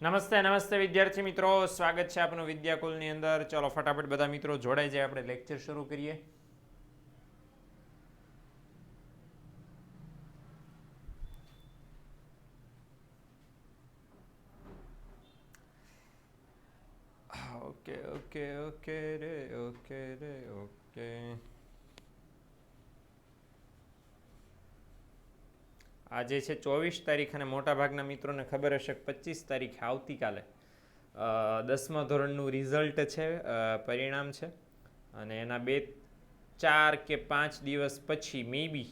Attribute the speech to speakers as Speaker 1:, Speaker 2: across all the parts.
Speaker 1: નમસ્તે વિદ્યાર્થી મિત્રો, સ્વાગત છે આપનું વિદ્યાકુલની અંદર. ચલો ફટાફટ બધા મિત્રો જોડાઈ જાય, આપણે લેક્ચર શરૂ કરીએ. ઓકે ઓકે ઓકે રે ઓકે રે ઓકે. આજે છે 24 તારીખ અને મોટાભાગના મિત્રોને ખબર હશે કે 25 તારીખે આવતીકાલે 10મા ધોરણનું રિઝલ્ટ છે, પરિણામ છે. અને એના 2-4 કે 5 દિવસ પછી મે બી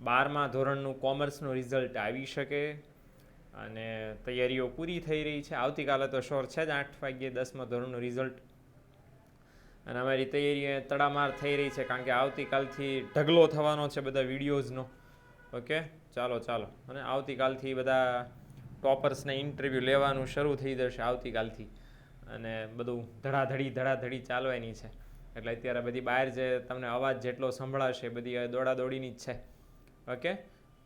Speaker 1: 12મા ધોરણનું કોમર્સનું રિઝલ્ટ આવી શકે. અને તૈયારીઓ પૂરી થઈ રહી છે. આવતીકાલે તો શોર છે જ 8 વાગ્યે 10મા ધોરણનું રિઝલ્ટ. અને અમારી તૈયારી તડામાર થઈ રહી છે, કારણ કે આવતીકાલથી ઢગલો થવાનો છે બધા વિડીયોઝનો. ઓકે, ચાલો. અને આવતીકાલથી બધા ટોપર્સને ઇન્ટરવ્યૂ લેવાનું શરૂ થઈ જશે આવતીકાલથી. અને બધું ધડાધડી ચાલવાની છે. એટલે અત્યારે બધી બહાર જે તમને અવાજ જેટલો સંભળાશે બધી દોડાદોડીની જ છે. ઓકે,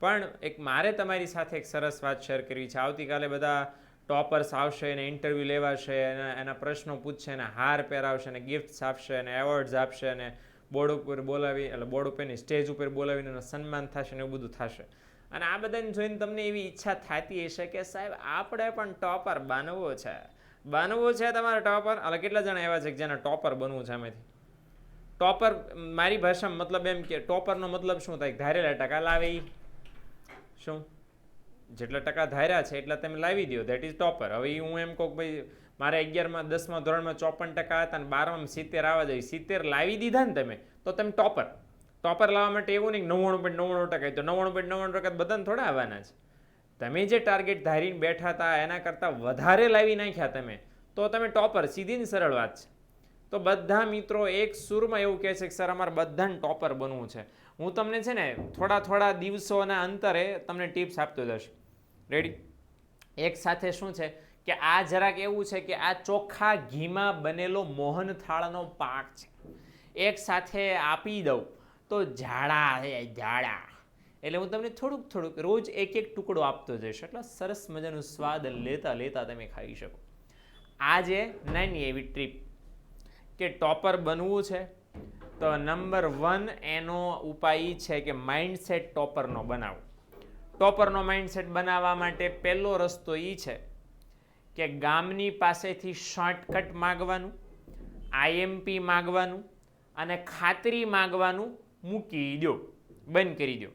Speaker 1: પણ મારે તમારી સાથે એક સરસ વાત શેર કરવી છે. આવતીકાલે બધા ટોપર્સ આવશે અને ઇન્ટરવ્યૂ લેવાશે, એના પ્રશ્નો પૂછશે, અને હાર પહેરાવશે, અને ગિફ્ટ્સ આપશે, અને એવોર્ડ્સ આપશે, અને બોર્ડ ઉપર બોલાવી, એટલે બોર્ડ ઉપરની સ્ટેજ ઉપર બોલાવીને એનું સન્માન થશે ને એવું બધું થશે. અને આ બધાને જોઈને તમને એવી ઈચ્છા થતી હશે કે સાહેબ આપણે પણ ટોપર બનવું છે તમારે ટોપર. એટલે કેટલા જણા એવા છે કે જેને ટોપર બનવું છે? એમાંથી ટોપર મારી ભાષામાં મતલબ એમ કે ટોપરનો મતલબ શું થાય? ધારેલા ટકા લાવે. શું? જેટલા ટકા ધાર્યા છે એટલા તમે લાવી દો, ધેટ ઇઝ ટોપર. હવે હું એમ કહું ભાઈ મારે 11માં 10મા ધોરણમાં 54% હતા અને 12માં 70 આવવા જોઈએ, 70 લાવી દીધા ને તમે, તો તમે ટોપર લાવવા માટે એવું નહીં 99.99%, તો 99.99% બધાને થોડા આવવાના છે. તમે જે ટાર્ગેટ ધારીને બેઠા હતા એના કરતાં વધારે લાવી નાખ્યા તમે, તો તમે ટોપર. સીધી ને સરળ વાત છે. તો બધા મિત્રો એક સુરમાં એવું કહે છે કે સર અમારે બધાને ટોપર બનવું છે. હું તમને છે ને થોડા દિવસોના અંતરે તમને ટિપ્સ આપતો જઈશ. રેડી? એક સાથે શું છે કે આ જરાક એવું છે કે આ ચોખ્ખા ઘીમાં બનેલો મોહનથાળનો પાક છે. એક સાથે આપી દઉં તો ઝાડા. એટલે હું તમને થોડુંક રોજ એક ટુકડો આપતો જઈશ, એટલે સરસ મજાનું સ્વાદ લેતા તમે ખાઈ શકો. આજે નાની એવી ટ્રીપ કે ટોપર બનવું છે તો નંબર 1 એનો ઉપાય છે કે માઇન્ડસેટ ટોપરનો બનાવો. ટોપરનો માઇન્ડસેટ બનાવવા માટે પહેલો રસ્તો એ છે કે ગામની પાસેથી શોર્ટકટ માગવાનું, આઈએમપી માગવાનું અને ખાતરી માગવાનું મૂકી દો, બંધ કરી દો.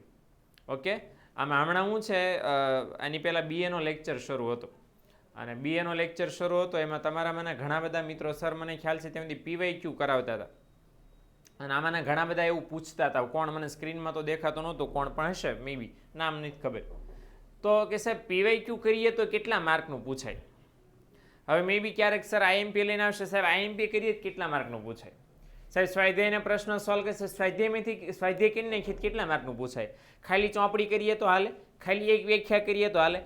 Speaker 1: ઓકે, આમાં હમણાં હું છે આની પહેલાં બીએનો લેક્ચર શરૂ હતો, અને બીએનો લેક્ચર શરૂ હતો એમાં તમારામાંના ઘણા બધા મિત્રો, સર મને ખ્યાલ છે ત્યાંથી પીવાયક્યુ કરાવતા હતા, અને આમાંના ઘણા બધા એવું પૂછતા હતા. કોણ મને સ્ક્રીનમાં તો દેખાતો નહોતો, કોણ પણ હશે, મે બી નામ નથી ખબર. તો કે સાહેબ પીવાયક્યુ કરીએ તો કેટલા માર્કનું પૂછાય? હવે મે બી ક્યારેક સર આઈએમપી લઈને આવશે, સાહેબ આઈએમપી કરીએ કેટલા માર્કનું પૂછાય? સાહેબ સ્વાધ્યાયના પ્રશ્ન સોલ્વ કરશે, સ્વાધ્યાય કરી નાખીએ કેટલા માર્કનું પૂછાય? ખાલી ચોપડી કરીએ તો હાલે? ખાલી એક વ્યાખ્યા કરીએ તો હાલે?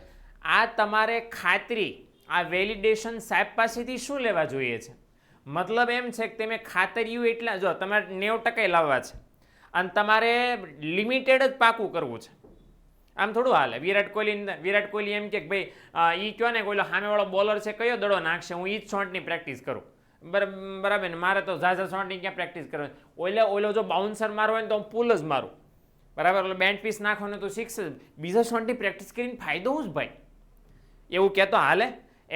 Speaker 1: આ તમારે ખાતરી, આ વેલિડેશન સાહેબ પાસેથી શું લેવા જોઈએ છે? મતલબ એમ છે કે તમે ખાતરીયું એટલા, જો તમારે 90% લાવવા છે અને તમારે લિમિટેડ જ પાકું કરવું છે, આમ થોડું હાલે. વિરાટ કોહલી એમ કે ભાઈ એ કયો ને કોઈ સામેવાળો બોલર છે કયો દડો નાખશે, હું એ જ શોટની પ્રેક્ટિસ કરું. બરાબર ને? મારે તો ઝાઝા શોટની ક્યાં પ્રેક્ટિસ કરવાની? ઓલો જો બાઉન્સર મારવો હોય ને તો હું પુલ જ મારું, બરાબર? એટલે બેન્ડ પીસ નાખવાનું તો સિક્સ જ. બીજા શોટની પ્રેક્ટિસ કરીને ફાયદો હું જ ભાઈ? એવું કહેતો હાલે?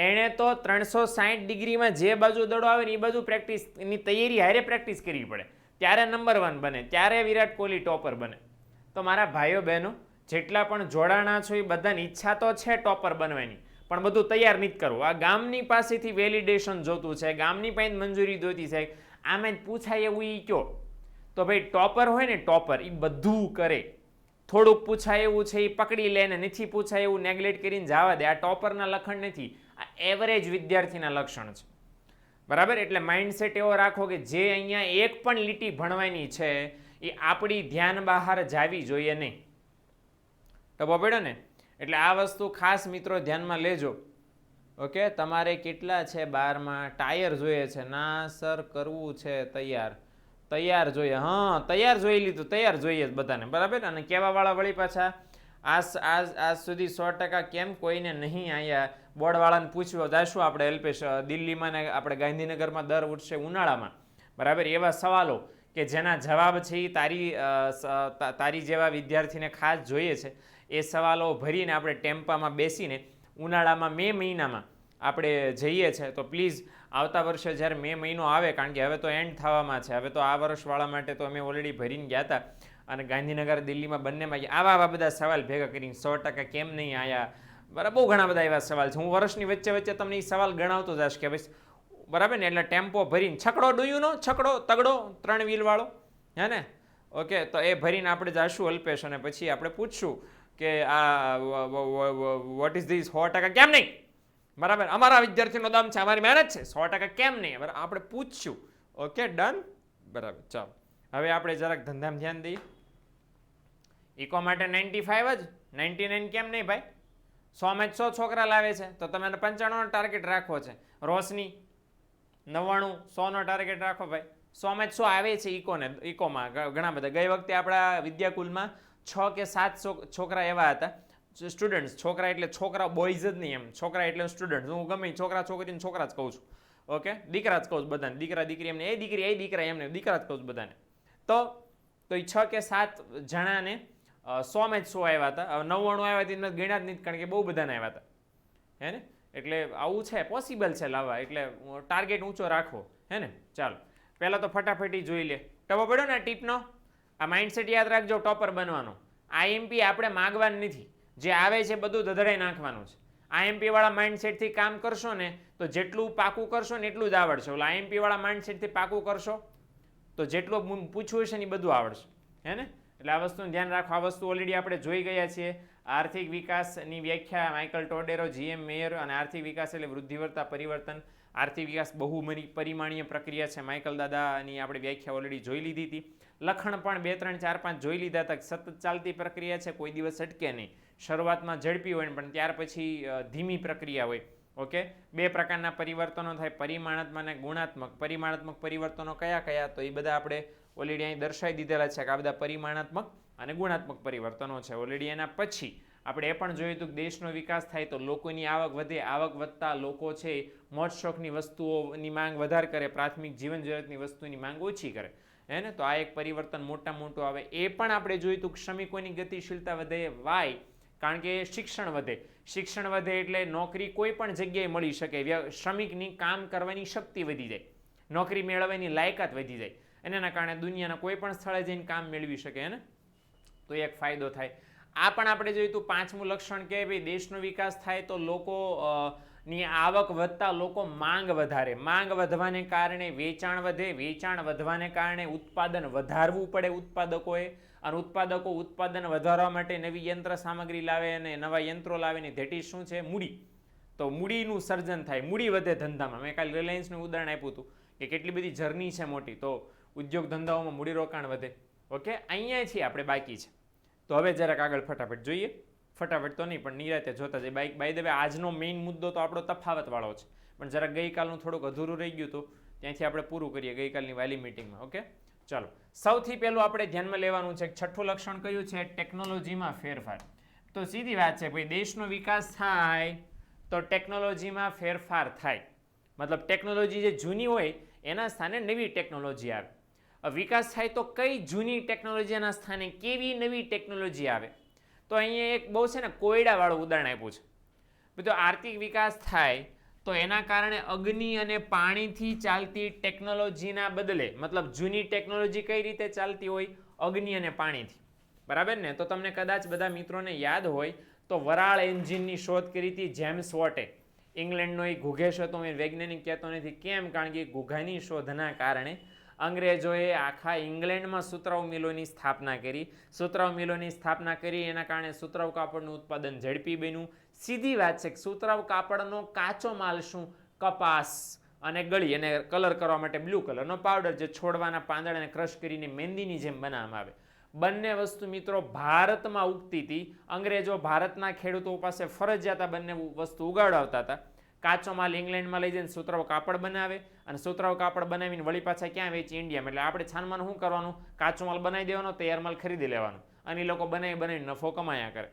Speaker 1: એણે તો 360 ડિગ્રીમાં જે બાજુ દડો આવે ને એ બાજુ પ્રેક્ટિસની તૈયારી હારે પ્રેક્ટિસ કરવી પડે, ત્યારે નંબર 1 બને, ત્યારે વિરાટ કોહલી ટોપર બને. તો મારા ભાઈઓ બહેનો જેટલા પણ જોડાણા છો એ બધાની ઈચ્છા તો છે ટોપર બનવાની, પણ બધું તૈયાર નથી કરવું. આ ગામની પાસેથી વેલિડેશન જોતું છે, ગામની પાસે મંજૂરી જોઈતી છે. આમાં જ પૂછાય એવું એ કયો તો ભાઈ ટોપર હોય ને, ટોપર એ બધું કરે. થોડુંક પૂછાય એવું છે એ પકડી લે, ને નથી પૂછાય એવું નેગ્લેક્ટ કરીને જવા દે. આ ટોપરના લક્ષણ નથી, આ એવરેજ વિદ્યાર્થીના લક્ષણ છે, બરાબર? એટલે માઇન્ડસેટ એવો રાખો કે જે અહીંયા એક પણ લીટી ભણવાની છે એ આપણી ધ્યાન બહાર જાવી જોઈએ નહીં. ટપો પડ્યો ને? એટલે આ વસ્તુ ખાસ મિત્રો ધ્યાનમાં લેજો. ઓકે, તમારે કેટલા છે 12માં? ટાયર જોઈએ છે? ના સર કરવું છે તૈયાર જોઈએ. હા, તૈયાર જોઈ લીધું, તૈયાર જોઈએ બધાને, બરાબર? અને કહેવાવાળા વળી પાછા આજ સુધી 100% કેમ કોઈને નહીં આવ્યા? બોર્ડવાળાને પૂછ્યું જઈશું આપણે અલ્પેશ દિલ્હીમાં ને આપણે ગાંધીનગરમાં દર વર્ષે ઉનાળામાં, બરાબર, એવા સવાલો કે જેના જવાબ છે એ તારી જેવા વિદ્યાર્થીને ખાસ જોઈએ છે, એ સવાલો ભરીને આપણે ટેમ્પામાં બેસીને ઉનાળામાં મે મહિનામાં આપણે જઈએ છીએ. તો પ્લીઝ આવતા વર્ષે જ્યારે મે મહિનો આવે, કારણ કે હવે તો એન્ડ થવામાં છે, હવે તો આ વર્ષવાળા માટે તો અમે ઓલરેડી ભરીને ગયા હતા, અને ગાંધીનગર દિલ્હીમાં બંનેમાં આવા બધા સવાલ ભેગા કરીને 100% કેમ નહીં આવ્યા, બરાબર, બહુ ઘણા બધા એવા સવાલ છે. હું વર્ષની વચ્ચે વચ્ચે તમને એ સવાલ ગણાવતો જઈશ કે ભાઈ, બરાબર ને, એટલે ટેમ્પો ભરીને છકડો ડુયુનો છકડો તગડો 3 વ્હીલવાળો, હે ને, ઓકે, તો એ ભરીને આપણે જઈશું અલ્પેશ, અને પછી આપણે પૂછશું કે આ વોટ ઇઝ ધીસ 100% કેમ નહીં, બરાબર, અમારા વિદ્યાર્થીનો દમ છે, અમારી મહેનત છે, 100% કેમ નહીં, બરાબર, આપણે પૂછશું. ઓકે, ડન, બરાબર. ચાલો હવે આપણે જરાક ધંધામાં ધ્યાન દઈએ. ઇકો માટે 95 જ, 99 કેમ નહીં ભાઈ? 100 માં 100 છોકરા લાવે છે તો તમે 95નો ટાર્ગેટ રાખવો છે. રોશની 99, 100નો ટાર્ગેટ રાખો ભાઈ. 100 માં 100 આવે છે ઇકોમાં ઘણા બધા. ગઈ વખતે આપણા વિદ્યાકુલમાં 6 કે 7 છોકરા એવા હતા, સ્ટુડન્ટ્સ. છોકરા એટલે છોકરા, બોયઝ જ નહીં, એમ છોકરા એટલે સ્ટુડન્ટ. હું ગમે છોકરા છોકરીને છોકરા જ કહું છું, ઓકે, દીકરા જ કહું છું બધાને, દીકરા દીકરી એમને, એ દીકરી એ દીકરા એમને, દીકરા જ કહું છું બધાને. તો એ 6 કે 7 જણાને 100 માં 100 આવ્યા હતા. હવે 99 આવ્યા હતી ગણ્યા જ નહીં, કારણ કે બહુ બધાને આવ્યા હતા, હે ને. એટલે આવું છે, પોસિબલ છે લાવવા, એટલે ટાર્ગેટ ઊંચો રાખવો, હે ને. ચાલો પહેલાં તો ફટાફટી જોઈ લે. ટપો પડ્યો ને ટીપનો, આ માઇન્ડસેટ યાદ રાખજો ટોપર બનવાનો. આઈએમપી આપણે માગવાનું નથી, જે આવે છે બધું દધડાઈ નાખવાનું છે. આઈએમપી વાળા માઇન્ડસેટથી કામ કરશો ને તો જેટલું પાકું કરશો ને એટલું જ આવડશે. ઓલા આઈએમપી વાળા માઇન્ડસેટથી પાકું કરશો તો જેટલું પૂછવું હશે ને એ બધું આવડશે, હે ને. એટલે આ વસ્તુનું ધ્યાન રાખો. આ વસ્તુ ઓલરેડી આપણે જોઈ ગયા છીએ. આર્થિક વિકાસની વ્યાખ્યા માઇકલ ટોડેરો, જીએમ મેયર, અને આર્થિક વિકાસ એટલે વૃદ્ધિવર્તા પરિવર્તન. આર્થિક વિકાસ પરિમાણીય પ્રક્રિયા છે. માઇકલ દાદાની આપણે વ્યાખ્યા ઓલરેડી જોઈ લીધી હતી. લખણ પણ 2, 3, 4, 5 જોઈ લીધા હતા. સતત ચાલતી પ્રક્રિયા છે, કોઈ દિવસ અટકે નહીં. શરૂઆતમાં ઝડપી હોય પણ ત્યાર પછી ધીમી પ્રક્રિયા હોય. ઓકે, 2 પ્રકારના પરિવર્તનો થાય, પરિમાણાત્મક અને ગુણાત્મક. પરિમાણાત્મક પરિવર્તનો કયા કયા? તો એ બધા આપણે ઓલરેડી અહીં દર્શાવી દીધેલા છે કે આ બધા પરિમાણાત્મક અને ગુણાત્મક પરિવર્તનો છે. ઓલરેડી એના પછી આપણે એ પણ જોયું હતું કે દેશનો વિકાસ થાય તો લોકોની આવક વધે. આવક વધતા લોકો છે મોજ શોખની વસ્તુઓની માંગ વધારે કરે, પ્રાથમિક જીવન જરૂરિયાતની વસ્તુની માંગ ઓછી કરે, હે ને. તો આ એક પરિવર્તન મોટું આવે. એ પણ આપણે જોયું હતું કે શ્રમિકોની ગતિશીલતા વધે. વાય? કારણ કે શિક્ષણ વધે. શિક્ષણ વધે એટલે નોકરી કોઈ પણ જગ્યાએ મળી શકે. શ્રમિકની કામ કરવાની શક્તિ વધી જાય, નોકરી મેળવવાની લાયકાત વધી જાય, અને એના કારણે દુનિયાના કોઈ પણ સ્થળે જઈને કામ મેળવી શકે, હે ને. તો એક ફાયદો થાય. આ પણ આપણે જોયું હતું 5મું લક્ષણ કે ભાઈ દેશનો વિકાસ થાય તો લોકો ની આવક વધતા લોકો માંગ વધારે. માંગ વધવાને કારણે વેચાણ વધે. વેચાણ વધવાને કારણે ઉત્પાદન વધારવું પડે ઉત્પાદકોએ, અને ઉત્પાદકો ઉત્પાદન વધારવા માટે નવી યંત્ર સામગ્રી લાવે અને નવા યંત્રો લાવે ને ધેટ ઇઝ શું છે? મૂડી. તો મૂડીનું સર્જન થાય, મૂડી વધે ધંધામાં. મેં કાલે રિલાયન્સનું ઉદાહરણ આપ્યું હતું કે કેટલી બધી જર્ની છે મોટી, તો ઉદ્યોગ ધંધાઓમાં મૂડીરોકાણ વધે. ઓકે, અહીંયા છીએ આપણે બાકી છે. તો હવે જરાક આગળ ફટાફટ જોઈએ. ફટાફટ તો નહીં પણ નિરાતે જોતા જાય. બાય ધ વે આજનો મેઇન મુદ્દો તો આપણો તફાવતવાળો છે, પણ જરાક ગઈકાલનું થોડુંક અધૂરું રહી ગયું હતું, ત્યાંથી આપણે પૂરું કરીએ ગઈકાલની વાલી મિટિંગમાં. ઓકે, ચાલો. સૌથી પહેલું આપણે ધ્યાનમાં લેવાનું છે 6થું લક્ષણ કયું છે? ટેકનોલોજીમાં ફેરફાર. તો સીધી વાત છે ભાઈ, દેશનો વિકાસ થાય તો ટેકનોલોજીમાં ફેરફાર થાય. મતલબ ટેકનોલોજી જે જૂની હોય એના સ્થાને નવી ટેકનોલોજી આવે. વિકાસ થાય તો કઈ જૂની ટેકનોલોજીના સ્થાને કેવી નવી ટેકનોલોજી આવે? તો અહીંયા એક બહુ છે ને કોયડાવાળું ઉદાહરણ આપ્યું છે. બધો આર્થિક વિકાસ થાય તો એના કારણે અગ્નિ અને પાણીથી ચાલતી ટેકનોલોજીના બદલે, મતલબ જૂની ટેકનોલોજી કઈ રીતે ચાલતી હોય? અગ્નિ અને પાણીથી, બરાબર ને. તો તમને કદાચ બધા મિત્રોને યાદ હોય તો વરાળ એન્જિનની શોધ કરી હતી જેમ્સ વોટે. ઇંગ્લેન્ડનો એ ઘુઘેશ હતો, એ વૈજ્ઞાનિક કહેતો નથી. કેમ? કારણ કે ઘુઘાની શોધના કારણે અંગ્રેજોએ આખા ઇંગ્લેન્ડમાં સુતરાઉ મિલોની સ્થાપના કરી. સુતરાઉ મિલોની સ્થાપના કરી એના કારણે સુતરાઉ કાપડનું ઉત્પાદન ઝડપી બન્યું. સીધી વાત છે કે સુતરાઉ કાપડનો કાચો માલ શું? કપાસ અને ગળી, અને કલર કરવા માટે બ્લુ કલરનો પાવડર, જે છોડવાના પાંદડાને ક્રશ કરીને મહેંદીની જેમ બનાવવામાં આવે. બંને વસ્તુ મિત્રો ભારતમાં ઉગતી હતી. અંગ્રેજો ભારતના ખેડૂતો પાસે ફરજિયાત આ બંને વસ્તુ ઉગાડવાતા હતા. કાચો માલ ઇંગ્લેન્ડમાં લઈ જઈને સુતરાઉ કાપડ બનાવે, અને સુતરાઉ કાપડ બનાવીને વળી પાછા ક્યાં વેચી? ઇન્ડિયામાં. એટલે આપણે છાનમાન શું કરવાનું? કાચો માલ બનાવી દેવાનો, તૈયાર માલ ખરીદી લેવાનો, અને એ લોકો બનાવીને નફો કમાયા કરે.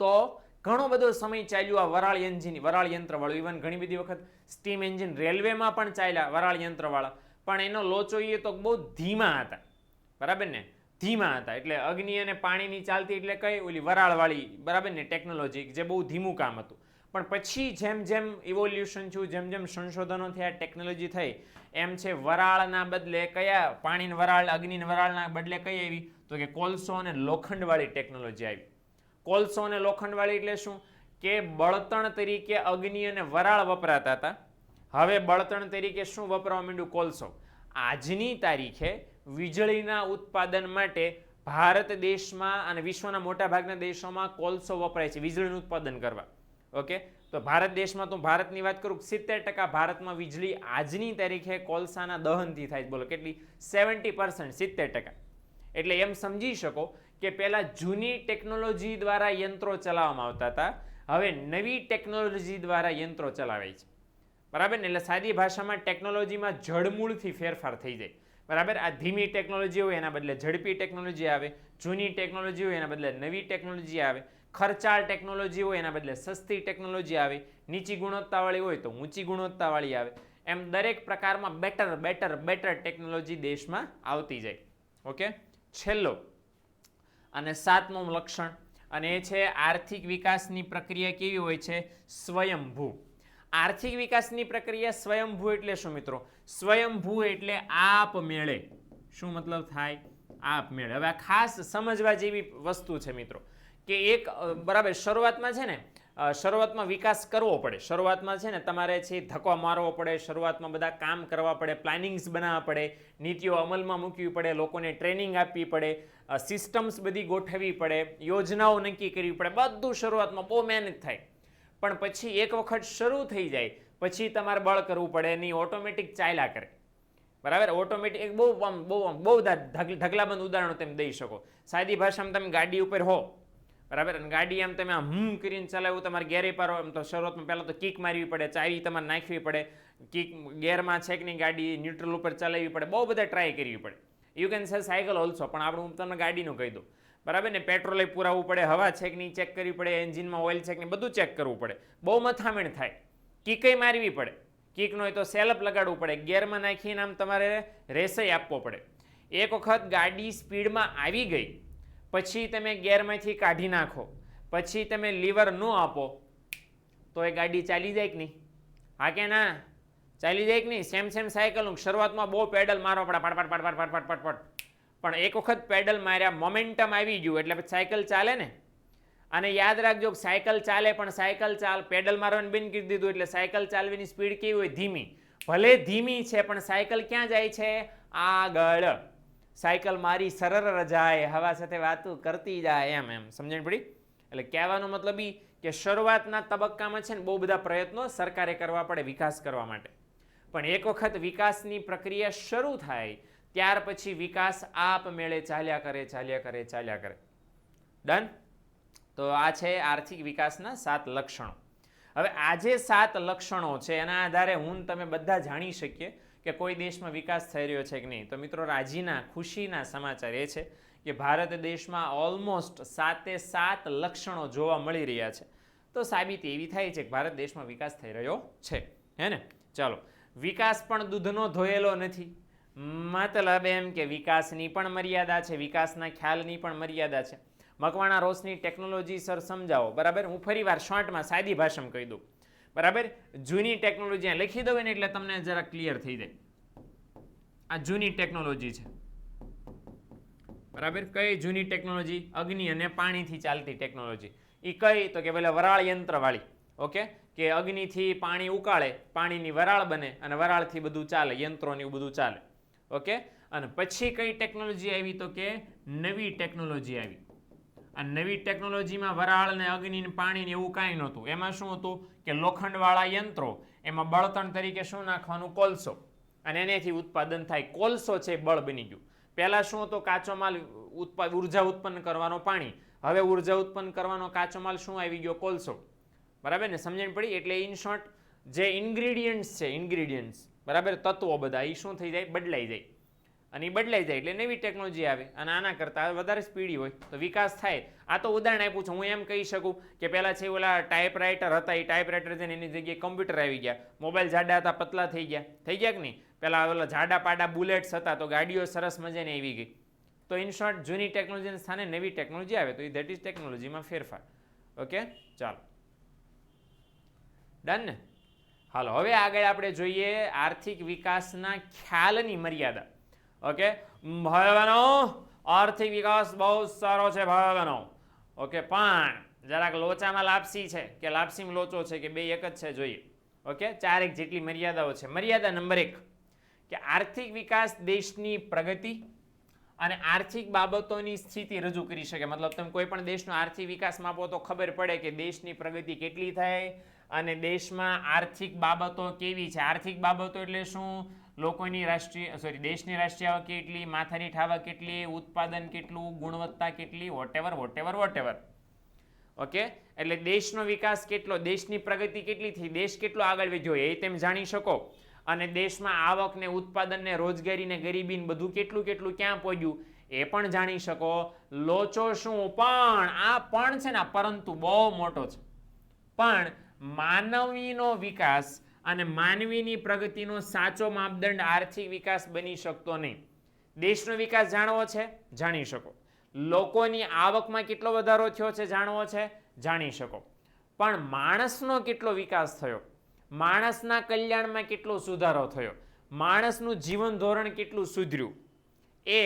Speaker 1: તો ઘણો બધો સમય ચાલ્યું આ વરાળ એન્જિન, વરાળ યંત્રવાળું. ઇવન ઘણી બધી વખત સ્ટીમ એન્જિન રેલવેમાં પણ ચાલ્યા વરાળ યંત્રવાળા, પણ એનો લોચો એ તો બહુ ધીમા હતા, બરાબર ને, ધીમા હતા. એટલે અગ્નિ અને પાણીની ચાલતી એટલે કઈ ઓલી વરાળવાળી, બરાબર ને, ટેકનોલોજી, જે બહુ ધીમું કામ હતું. પણ પછી જેમ જેમ ઇવોલ્યુશન થયું, જેમ જેમ સંશોધનો થયા, ટેકનોલોજી થઈ, એમ છે વરાળના બદલે કયા, પાણીની વરાળ, અગ્નિની વરાળના બદલે કઈ આવી, તો કે કોલસો અને લોખંડવાળી ટેકનોલોજી આવી. કોલસો અને લોખંડવાળી એટલે શું, કે બળતણ તરીકે અગ્નિ અને વરાળ વપરાતા હતા, હવે બળતણ તરીકે શું વપરાવા માંડ્યું, કોલસો. આજની તારીખે વીજળીના ઉત્પાદન માટે ભારત દેશમાં અને વિશ્વના મોટા ભાગના દેશોમાં કોલસો વપરાય છે વીજળીનું ઉત્પાદન કરવા. ઓકે, તો ભારત દેશમાં, તો ભારતની વાત કરું, 70% ભારતમાં વીજળી આજની તારીખે કોલસાના દહનથી થાય છે. બોલો કેટલી, 70%, 70%. એટલે એમ સમજી શકો કે પહેલા જૂની ટેકનોલોજી દ્વારા યંત્રો ચલાવવામાં આવતા હતા, હવે નવી ટેકનોલોજી દ્વારા યંત્રો ચલાવે છે, બરાબર ને. એટલે સાદી ભાષામાં ટેકનોલોજીમાં જડમૂળથી ફેરફાર થઈ જાય, બરાબર. આ ધીમી ટેકનોલોજી હોય એના બદલે ઝડપી ટેકનોલોજી આવે, જૂની ટેકનોલોજી હોય એના બદલે નવી ટેકનોલોજી આવે, ખર્ચાળ ટેકનોલોજી હોય એના બદલે સસ્તી ટેકનોલોજી આવે, નીચી ગુણવત્તાવાળી હોય તો ઊંચી ગુણવત્તાવાળી આવે. એમ દરેક પ્રકારમાં બેટર બેટર બેટર ટેકનોલોજી દેશમાં આવતી જાય. ઓકે, છેલ્લો અને 7મું લક્ષણ, અને એ છે આર્થિક વિકાસની પ્રક્રિયા કેવી હોય છે, સ્વયંભૂ. આર્થિક વિકાસની પ્રક્રિયા સ્વયંભૂ એટલે શું મિત્રો, સ્વયંભૂ એટલે આપમેળે. શું મતલબ થાય, આપમેળે. હવે આ ખાસ સમજવા જેવી વસ્તુ છે મિત્રો, કે એક, બરાબર, શરૂઆતમાં છે ને, શરૂઆતમાં વિકાસ કરવો પડે, શરૂઆતમાં છે ને તમારે છે ધક્કો મારવો પડે, શરૂઆતમાં બધા કામ કરવા પડે, પ્લાનિંગ્સ બનાવવા પડે, નીતિઓ અમલમાં મૂકવી પડે, લોકોને ટ્રેનિંગ આપવી પડે, સિસ્ટમ્સ બધી ગોઠવવી પડે, યોજનાઓ નક્કી કરવી પડે, બધું શરૂઆતમાં બહુ મહેનત થાય. પણ પછી એક વખત શરૂ થઈ જાય પછી તમારે બળ કરવું પડે નહીં, ઓટોમેટિક ચાલ્યા કરે, બરાબર. ઓટોમેટિક એક બહુ ઢગલાબંધ ઉદાહરણો તમે દઈ શકો. સાદી ભાષામાં તમે ગાડી ઉપર હો, બરાબર, અને ગાડી આમ તમે આમ કરીને ચલાવ્યું, તમારે ગેરે પારો, એમ તો શરૂઆતમાં પહેલાં તો કિક મારવી પડે, ચાવી તમારે નાખવી પડે, કિક ગેરમાં છે કે નહીં, ગાડી ન્યુટ્રલ ઉપર ચલાવવી પડે, બહુ બધા ટ્રાય કરવી પડે. You can say cycle also, પણ આપણે હું તમને ગાડીનું કહી દઉં, બરાબર ને. પેટ્રોલ પુરાવવું પડે, હવા છે કે નહીં ચેક કરવી પડે, એન્જિનમાં ઓઇલ છે કે નહીં બધું ચેક કરવું પડે, બહુ મથામણ થાય. કિકઈ મારવી પડે, કિકનો હોય તો સેલપ લગાડવું પડે, ગેરમાં નાખીને આમ તમારે રેસઈ આપવો પડે. એક વખત ગાડી સ્પીડમાં આવી ગઈ પછી તમે ગેરમાંથી કાઢી નાખો, પછી તમે લીવર ન આપો તો એ ગાડી ચાલી જાય કે નહીં, હા કે ના, ચાલી જાય કે નહીં. સેમ સાયકલનું શરૂઆતમાં બહુ પેડલ મારવા પડે, પટ પટ પટ પટ પટ પટ પટ, પણ એક વખત પેડલ માર્યા, મોમેન્ટમ આવી ગયું એટલે સાયકલ ચાલે ને. અને યાદ રાખજો, સાયકલ ચાલે પણ સાયકલ પેડલ મારવાનું બંધ કરી દીધું એટલે સાયકલ ચાલવાની સ્પીડ કેવી હોય, ધીમી. ભલે ધીમી છે પણ સાયકલ ક્યાં જાય છે, આગળ. સાયકલ મારી સરળ જાય, હવા સાથે વાતો કરતી જાય, એમ સમજણ પડી. એટલે કહેવાનો મતલબ એ કે શરૂઆતના તબક્કામાં છે ને બહુ બધા પ્રયત્નો સરકારે કરવા પડે વિકાસ કરવા માટે, પણ એક વખત વિકાસની પ્રક્રિયા શરૂ થાય ત્યાર પછી વિકાસ આપમેળે ચાલ્યા કરે. ડન. તો આ છે આર્થિક વિકાસના 7 લક્ષણો. હવે આ જે 7 લક્ષણો છે એના આધારે હું તમે બધા જાણી શકીએ કે કોઈ દેશમાં વિકાસ થઈ રહ્યો છે કે નહીં. તો મિત્રો, રાજીના, ખુશીના સમાચાર એ છે કે ભારત દેશમાં ઓલમોસ્ટ 7 લક્ષણો જોવા મળી રહ્યા છે. તો સાબિતી એવી થાય છે કે ભારત દેશમાં વિકાસ થઈ રહ્યો છે, હે ને. ચાલો, વિકાસ પણ દૂધનો ધોયેલો નથી. મતલબ એમ કે વિકાસની પણ મર્યાદા છે, વિકાસના ખ્યાલની પણ મર્યાદા છે. મકવાણા રોશની ટેકનોલોજી સર સમજાવો, બરાબર. હું ફરી વાર શોર્ટમાં સાદી ભાષામાં કહી દઉં, બરાબર. જૂની ટેકનોલોજી લખી દઉં ને એટલે તમને જરા ક્લિયર થઈ જાય. આ જૂની ટેકનોલોજી છે, બરાબર. કઈ જૂની ટેકનોલોજી? અગ્નિ અને પાણીથી ચાલતી ટેકનોલોજી. એ કઈ? તો કે પેલા વરાળ યંત્રવાળી. ઓકે, કે અગ્નિથી પાણી ઉકાળે, પાણીની વરાળ બને અને વરાળથી બધું ચાલે, યંત્રોને એવું બધું ચાલે. ઓકે, અને પછી કઈ ટેકનોલોજી આવી? તો કે નવી ટેકનોલોજી આવી. આ નવી ટેકનોલોજીમાં વરાળ ને અગ્નિ ને પાણી ને એવું કાંઈ નહોતું. એમાં શું હતું કે લોખંડવાળા યંત્રો, એમાં બળતણ તરીકે શું નાખવાનું? કોલસો, અને એનેથી ઉત્પાદન થાય. કોલસો છે બળ બની ગયું. પહેલા શું હતો? કાચો માલ, ઉર્જા ઉત્પન્ન કરવાનો પાણી. હવે ઉર્જા ઉત્પન્ન કરવાનો કાચો માલ શું આવી ગયો? કોલસો, બરાબર ને. સમજણ પડી? એટલે ઇન શોર્ટ જે ઇન્ગ્રીડિયન્ટ્સ છે, ઇન્ગ્રીડિયન્ટ્સ, બરાબર, તત્વો બધા એ શું થઈ જાય? બદલાઈ જાય. અને એ બદલાઈ જાય એટલે નવી ટેકનોલોજી આવે અને આના કરતાં વધારે સ્પીડી હોય તો વિકાસ થાય. આ તો ઉદાહરણ આપ્યું છે. હું એમ કહી શકું કે પહેલાં છે ઓલા ટાઈપરાઇટર હતા, એ ટાઈપરાઇટર છે ને એની જગ્યાએ કમ્પ્યુટર આવી ગયા. મોબાઈલ જાડા હતા, પતલા થઈ ગયા કે નહીં? પહેલાં ઓલા જાડા પાડા બુલેટ્સ હતા તો ગાડીઓ સરસ મજાની આવી ગઈ. તો ઇન શોર્ટ જૂની ટેકનોલોજીના સ્થાને નવી ટેકનોલોજી આવે તો એ ધેટ ઇઝ ટેકનોલોજીમાં ફેરફાર. ઓકે, ચાલો ડન ને. હાલો હવે આગળ આપણે જોઈએ આર્થિક વિકાસના ખ્યાલની મર્યાદા. ઓકે ભાઈ બહેનો, આર્થિક વિકાસ બહુ સારો છે ભાઈ બહેનો. ઓકે, પણ જરાક લોચામાં લાપસી છે કે લાપસીમાં લોચો છે કે બે એક જ છે જોઈએ. ઓકે, 4 જેટલી મર્યાદાઓ છે. મર્યાદા નંબર 1 કે આર્થિક વિકાસ દેશની પ્રગતિ અને આર્થિક બાબતોની સ્થિતિ રજૂ કરી શકે. મતલબ તમે કોઈ પણ દેશનો આર્થિક વિકાસ માપો તો ખબર પડે કે દેશની પ્રગતિ કેટલી થાય અને દેશમાં આર્થિક બાબતો કેવી છે. આર્થિક બાબતો એટલે શું? લોકોની દેશની રાષ્ટ્રીય આવક કેટલી, માથાની ઠાવક કેટલી, ઉત્પાદન કેટલું, ગુણવત્તા કેટલી, વોટેવર. ઓકે, એટલે દેશનો વિકાસ કેટલો, દેશની પ્રગતિ કેટલી થઈ, દેશ કેટલો આગળ વધ્યો એ તમે જાણી શકો. અને દેશમાં આવક ને ઉત્પાદન ને રોજગારી ને ગરીબી બધું કેટલું ક્યાં પહોંચ્યું એ પણ જાણી શકો. લોચો શું? પણ આ પણ છે ને પરંતુ બહુ મોટો છે. પણ માનવીનો વિકાસ અને માનવીની પ્રગતિનો સાચો માપદંડ આર્થિક વિકાસ બની શકતો નહીં. દેશનો વિકાસ જાણવો છે, જાણી શકો. લોકોની આવકમાં કેટલો વધારો થયો છે જાણવો છે, જાણી શકો. પણ માણસનો કેટલો વિકાસ થયો, માણસના કલ્યાણમાં કેટલો સુધારો થયો, માણસનું જીવન ધોરણ કેટલું સુધર્યું એ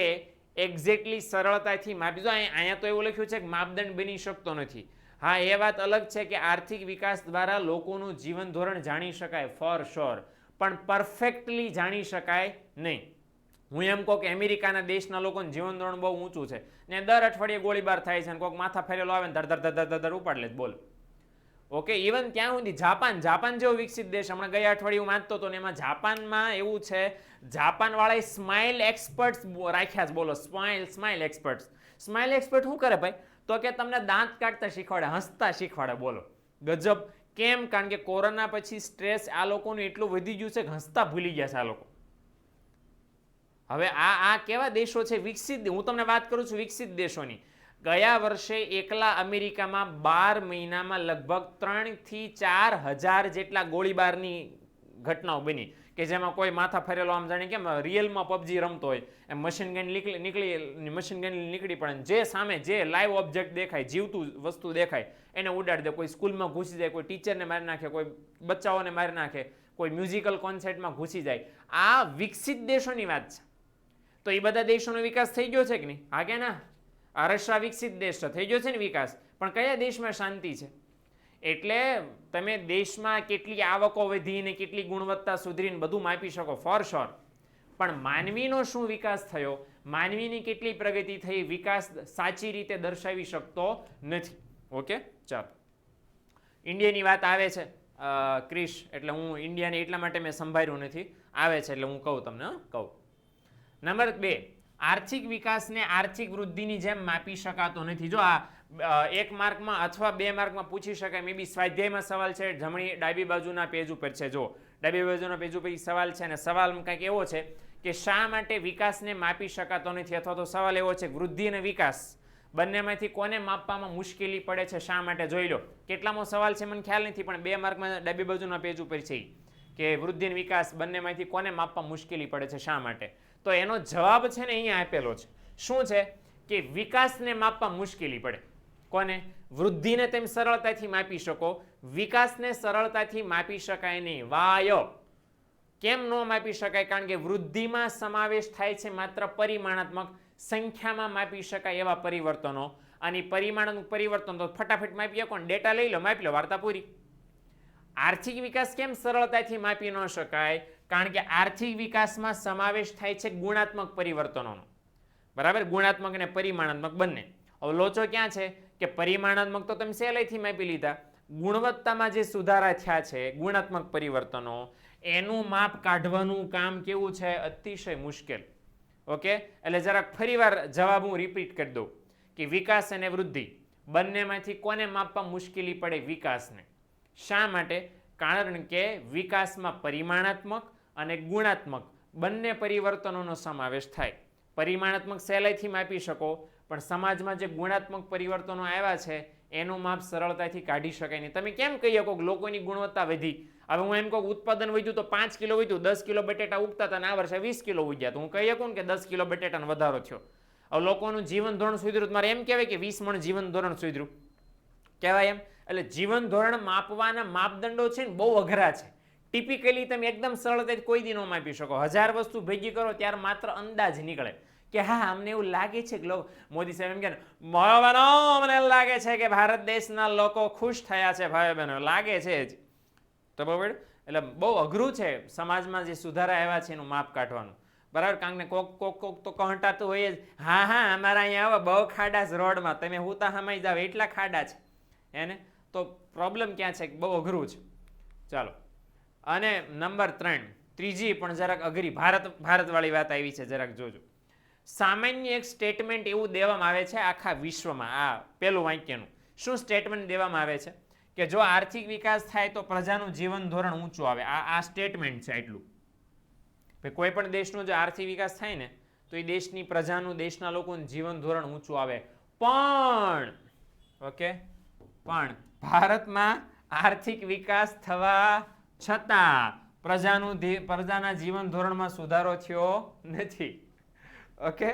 Speaker 1: એક્ઝેક્ટલી સરળતાથી માપી. અહીંયા તો એવું લખ્યું છે કે માપદંડ બની શકતો નથી. હા, એ વાત અલગ છે કે આર્થિક વિકાસ દ્વારા લોકોનું જીવન ધોરણ જાણી શકાય ફોર શ્યોર, પણ પરફેક્ટલી જાણી શકાય નહીં. હું એમ કહું કે અમેરિકાના દેશના લોકોનું જીવન ધોરણ બહુ ઊંચું છે ને દર અઠવાડિયે ગોળીબાર થાય છે અને કોઈક માથા ફેરેલો આવે ને ધર ઉપાડ લે બોલ. ઓકે, ઇવન ત્યાં સુધી જાપાન જેવો વિકસિત દેશ, હમણાં ગયા અઠવાડિયે હું વાંચતો હતો ને એમાં જાપાનમાં એવું છે, જાપાન વાળાએ સ્માઇલ એક્સપર્ટ્સ રાખ્યા છે. બોલો, સ્માઇલ એક્સપર્ટ્સ. સ્માઇલ એક્સપર્ટ શું કરે ભાઈ? તો કે તમને દાંત કાઢતા શીખવાડે, હસતા શીખવાડે. બોલો, ગજબ. કેમ? કારણ કે કોરોના પછી સ્ટ્રેસ આ લોકોનું એટલું વધી ગયું છે કે હસતા ભૂલી ગયા છે આ લોકો. હવે આ કેવા દેશો છે વિકસિત? હું તમને વાત કરું છું વિકસિત દેશોની. ગયા વર્ષે એકલા અમેરિકામાં 12 મહિનામાં લગભગ 3 થી 4 હજાર જેટલા ગોળીબારની ઘટનાઓ બની કે જેમાં કોઈ માથા ફરેલો આમ જાણે કેમ રિયલમાં પબજી રમતો હોય એમ મશીન ગન નીકળી પડે. જે સામે જે લાઈવ ઓબ્જેક્ટ દેખાય, જીવતું વસ્તુ દેખાય એને ઉડાડી દે. કોઈ સ્કૂલમાં ઘૂસી જાય, કોઈ ટીચરને મારી નાખે, કોઈ બચ્ચાઓને મારી નાખે, કોઈ મ્યુઝિકલ કોન્સર્ટમાં ઘૂસી જાય. આ વિકસિત દેશોની વાત છે. તો એ બધા દેશોનો વિકાસ થઈ ગયો છે કે નહીં? હા કે ના? આ રશિયા વિકસિત દેશ છે, થઈ ગયો છે ને વિકાસ. પણ કયા દેશમાં શાંતિ છે? એટલે તમે દેશમાં કેટલી આવકો વધી ને કેટલી ગુણવત્તા સુધરીને બધું માપી શકો ફોર શ્યોર. પણ માનવીનો શું વિકાસ થયો, માનવીની કેટલી પ્રગતિ થઈ, વિકાસ સાચી રીતે દર્શાવી શકતો નથી. ઓકે, ચાલો ઇન્ડિયાની વાત આવે છે ક્રિશ, એટલે હું ઇન્ડિયાને એટલા માટે મેં સંભાળ્યું નથી, આવે છે એટલે હું કહું તમને. કહું નંબર 2, આર્થિક વિકાસને આર્થિક વૃદ્ધિની જેમ માપી શકાતો નથી. જો આ 1 માર્કમાં અથવા 2 માર્કમાં પૂછી શકાય, મે બી સ્વાધ્યાયમાં સવાલ છે, જમણી ડાબી બાજુના પેજ ઉપર છે. જો ડાબી બાજુના પેજ ઉપર સવાલ છે અને સવાલ કંઈક એવો છે કે શા માટે વિકાસને માપી શકાતો નથી, અથવા તો સવાલ એવો છે વૃદ્ધિ અને વિકાસ બંનેમાંથી કોને માપવામાં મુશ્કેલી પડે છે, શા માટે? જોઈ લો કેટલામો સવાલ છે મને ખ્યાલ નથી, પણ 2 માર્કમાં ડાબી બાજુના પેજ ઉપર છે કે વૃદ્ધિ અને વિકાસ બંનેમાંથી કોને માપવા મુશ્કેલી પડે છે, શા માટે? તો એનો જવાબ છે ને અહીંયા આપેલો છે. શું છે? કે વિકાસને માપવા મુશ્કેલી પડે. કોને? વૃદ્ધિને તેમ સરળતાથી માપી શકો, વિકાસને સરળતાથી માપી શકાય નહીં. વાય કેમ ન માપી શકાય? કારણ કે વૃદ્ધિમાં સમાવેશ થાય છે માત્ર પરિમાણાત્મક, સંખ્યામાં માપી શકાય એવા પરિવર્તનો, અને પરિમાણાત્મક પરિવર્તન તો ફટાફટ માપી શકો, ડેટા લઈ લો, માપી લો, વાર્તા પૂરી. આર્થિક વિકાસ કેમ સરળતાથી માપી ન શકાય? કારણ કે આર્થિક વિકાસમાં સમાવેશ થાય છે ગુણાત્મક પરિવર્તનોનો. બરાબર, ગુણાત્મક અને પરિમાણાત્મક બંને. હવે લોચો ક્યાં છે કે પરિમાણાત્મક તો તમે સહેલાઈથી માપી લીધા, ગુણવત્તામાં જે સુધારા થયા છે ગુણાત્મક પરિવર્તનો, એનું માપ કાઢવાનું કામ કેવું છે? અતિશય મુશ્કેલ. ઓકે, એટલે જરાક ફરીવાર જવાબ હું રિપીટ કરી દઉં કે વિકાસ અને વૃદ્ધિ બંનેમાંથી કોને માપવા મુશ્કેલી પડે? વિકાસને. શા માટે? કારણ કે વિકાસમાં પરિમાણાત્મક અને ગુણાત્મક બંને પરિવર્તનોનો સમાવેશ થાય. પરિમાણાત્મક સહેલાઈથી માપી શકો, પણ સમાજમાં જે ગુણાત્મક પરિવર્તનો આવ્યા છે એનું માપ સરળતાથી કાઢી શકાય નહીં. તમે કેમ કહી શકો કે લોકોની ગુણવત્તા વધી? હવે હું એમ કહું ઉત્પાદન વધ્યું તો 5 કિલો વધ્યું, 10 કિલો બટેટા ઉગતા હતા અને આ વર્ષે 20 કિલો ઉગ્યા, તો હું કહી શકું કે 10 કિલો બટેટાનો વધારો થયો. હવે લોકોનું જીવન ધોરણ સુધર્યું, મારે એમ કહેવાય કે 20 મણ જીવન ધોરણ સુધર્યું કહેવાય એમ? એટલે જીવન ધોરણ માપવાના માપદંડો છે ને બહુ અઘરા છે. ટિપિકલી તમે એકદમ સરળતાથી કોઈ દી ન માપી શકો. 1000 વસ્તુ ભેગી કરો ત્યારે માત્ર અંદાજ નીકળે કે હા અમને એવું લાગે છે કે મોદી સાહેબ એમ કે મને લાગે છે કે ભારત દેશના લોકો ખુશ થયા છે, ભાઈ બહેનો લાગે છે જ. તો બરાબર, એટલે બહુ અઘરું છે સમાજમાં જે સુધારા આવ્યા છે એનું માપ કાઢવાનું. બરાબર, કારણ કે કોક તો કહંટાતું હોય જ, હા અમારા અહીંયા આવો બહુ ખાડા છે રોડમાં, તમે હુતા હમાઈ જાવ એટલા ખાડા છે એને. તો પ્રોબ્લેમ ક્યાં છે? બહુ અઘરું છે. ચાલો, અને નંબર 3, ત્રીજી પણ જરાક અઘરી ભારતવાળી વાત આવી છે, જરાક જોજો. સામાન્ય એક સ્ટેટમેન્ટ એવું દેવામાં આવે છે આખા વિશ્વમાં. આ પેલું વાક્યનું શું સ્ટેટમેન્ટ દેવામાં આવે છે કે જો આર્થિક વિકાસ થાય તો પ્રજાનું જીવન ધોરણ ઊંચું આવે. આ સ્ટેટમેન્ટ છે એટલું. કોઈ પણ દેશનો જો આર્થિક વિકાસ થાય ને તો એ દેશની પ્રજાનું, દેશના લોકોનું જીવન ધોરણ ઊંચું આવે. પણ ભારતમાં આર્થિક વિકાસ થવા છતાં પ્રજાના જીવન ધોરણમાં સુધારો થયો નથી. ઓકે,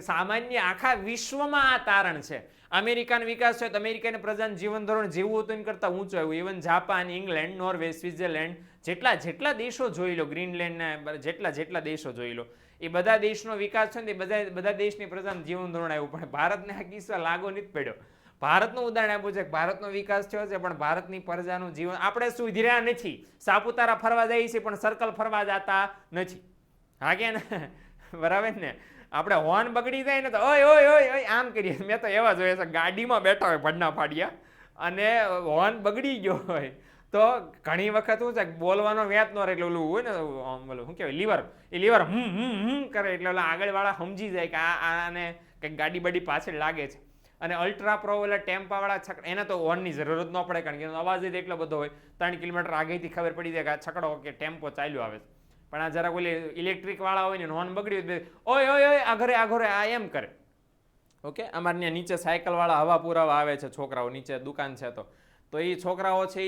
Speaker 1: સામાન્ય આખા વિશ્વમાં આ તારણ છે. અમેરિકાનો વિકાસ છે તો અમેરિકાની પ્રજાનું જીવન ધોરણ જેવું હતું એના કરતાં ઊંચું આવ્યું. Even Japan, England, Norway, Switzerland, જેટલા દેશો જોઈ લો, ગ્રીનલેન્ડના જેટલા દેશો જોઈ લો, એ બધા દેશનો વિકાસ છે ને એ બધા દેશની પ્રજાનું જીવન ધોરણ આવ્યું. પણ ભારતને આ કિસ્સો લાગુ નથી પડ્યો. ભારતનું ઉદાહરણ આપ્યું છે કે ભારતનો વિકાસ થયો છે પણ ભારતની પ્રજાનું જીવન આપણે સુધર્યા નથી. સાપુતારા ફરવા જઈએ છીએ પણ સર્કલ ફરવા જતા નથી. હા કે ને? બરાબર ને? આપણે હોર્ન બગડી જાય ને તો ઓય ઓય ઓય ઓય આમ કરીએ. મેં તો એવા જોઈએ છે ગાડીમાં બેઠા હોય ભડના ફાડ્યા અને હોર્ન બગડી ગયો હોય તો ઘણી વખત શું છે બોલવાનો વ્યાત ન રહે એટલે ઓલું હોય ને ઓલું શું કહેવાય લીવર કરે એટલે ઓલા આગળવાળા સમજી જાય કે આને કંઈક ગાડી બાડી પાછળ લાગે છે. અને અલ્ટ્રા પ્રો એટલે ટેમ્પાવાળા છકડા એને તો હોર્નની જરૂરત ન પડે કારણ કે એનો અવાજ જ એટલો બધો હોય 3 કિલોમીટર આગળથી ખબર પડી જાય કે આ છકડો કે ટેમ્પો ચાલ્યો આવે છે. પણ આ જરાક ઓલી ઇલેક્ટ્રિક વાળા હોય ને હોર્ન બગડ્યું ઓય ઓય ઓય આઘરે આ એમ કરે. ઓકે, અમારે ત્યાં નીચે સાયકલવાળા હવા પુરાવા આવે છે છોકરાઓ, નીચે દુકાન છે તો એ છોકરાઓ છે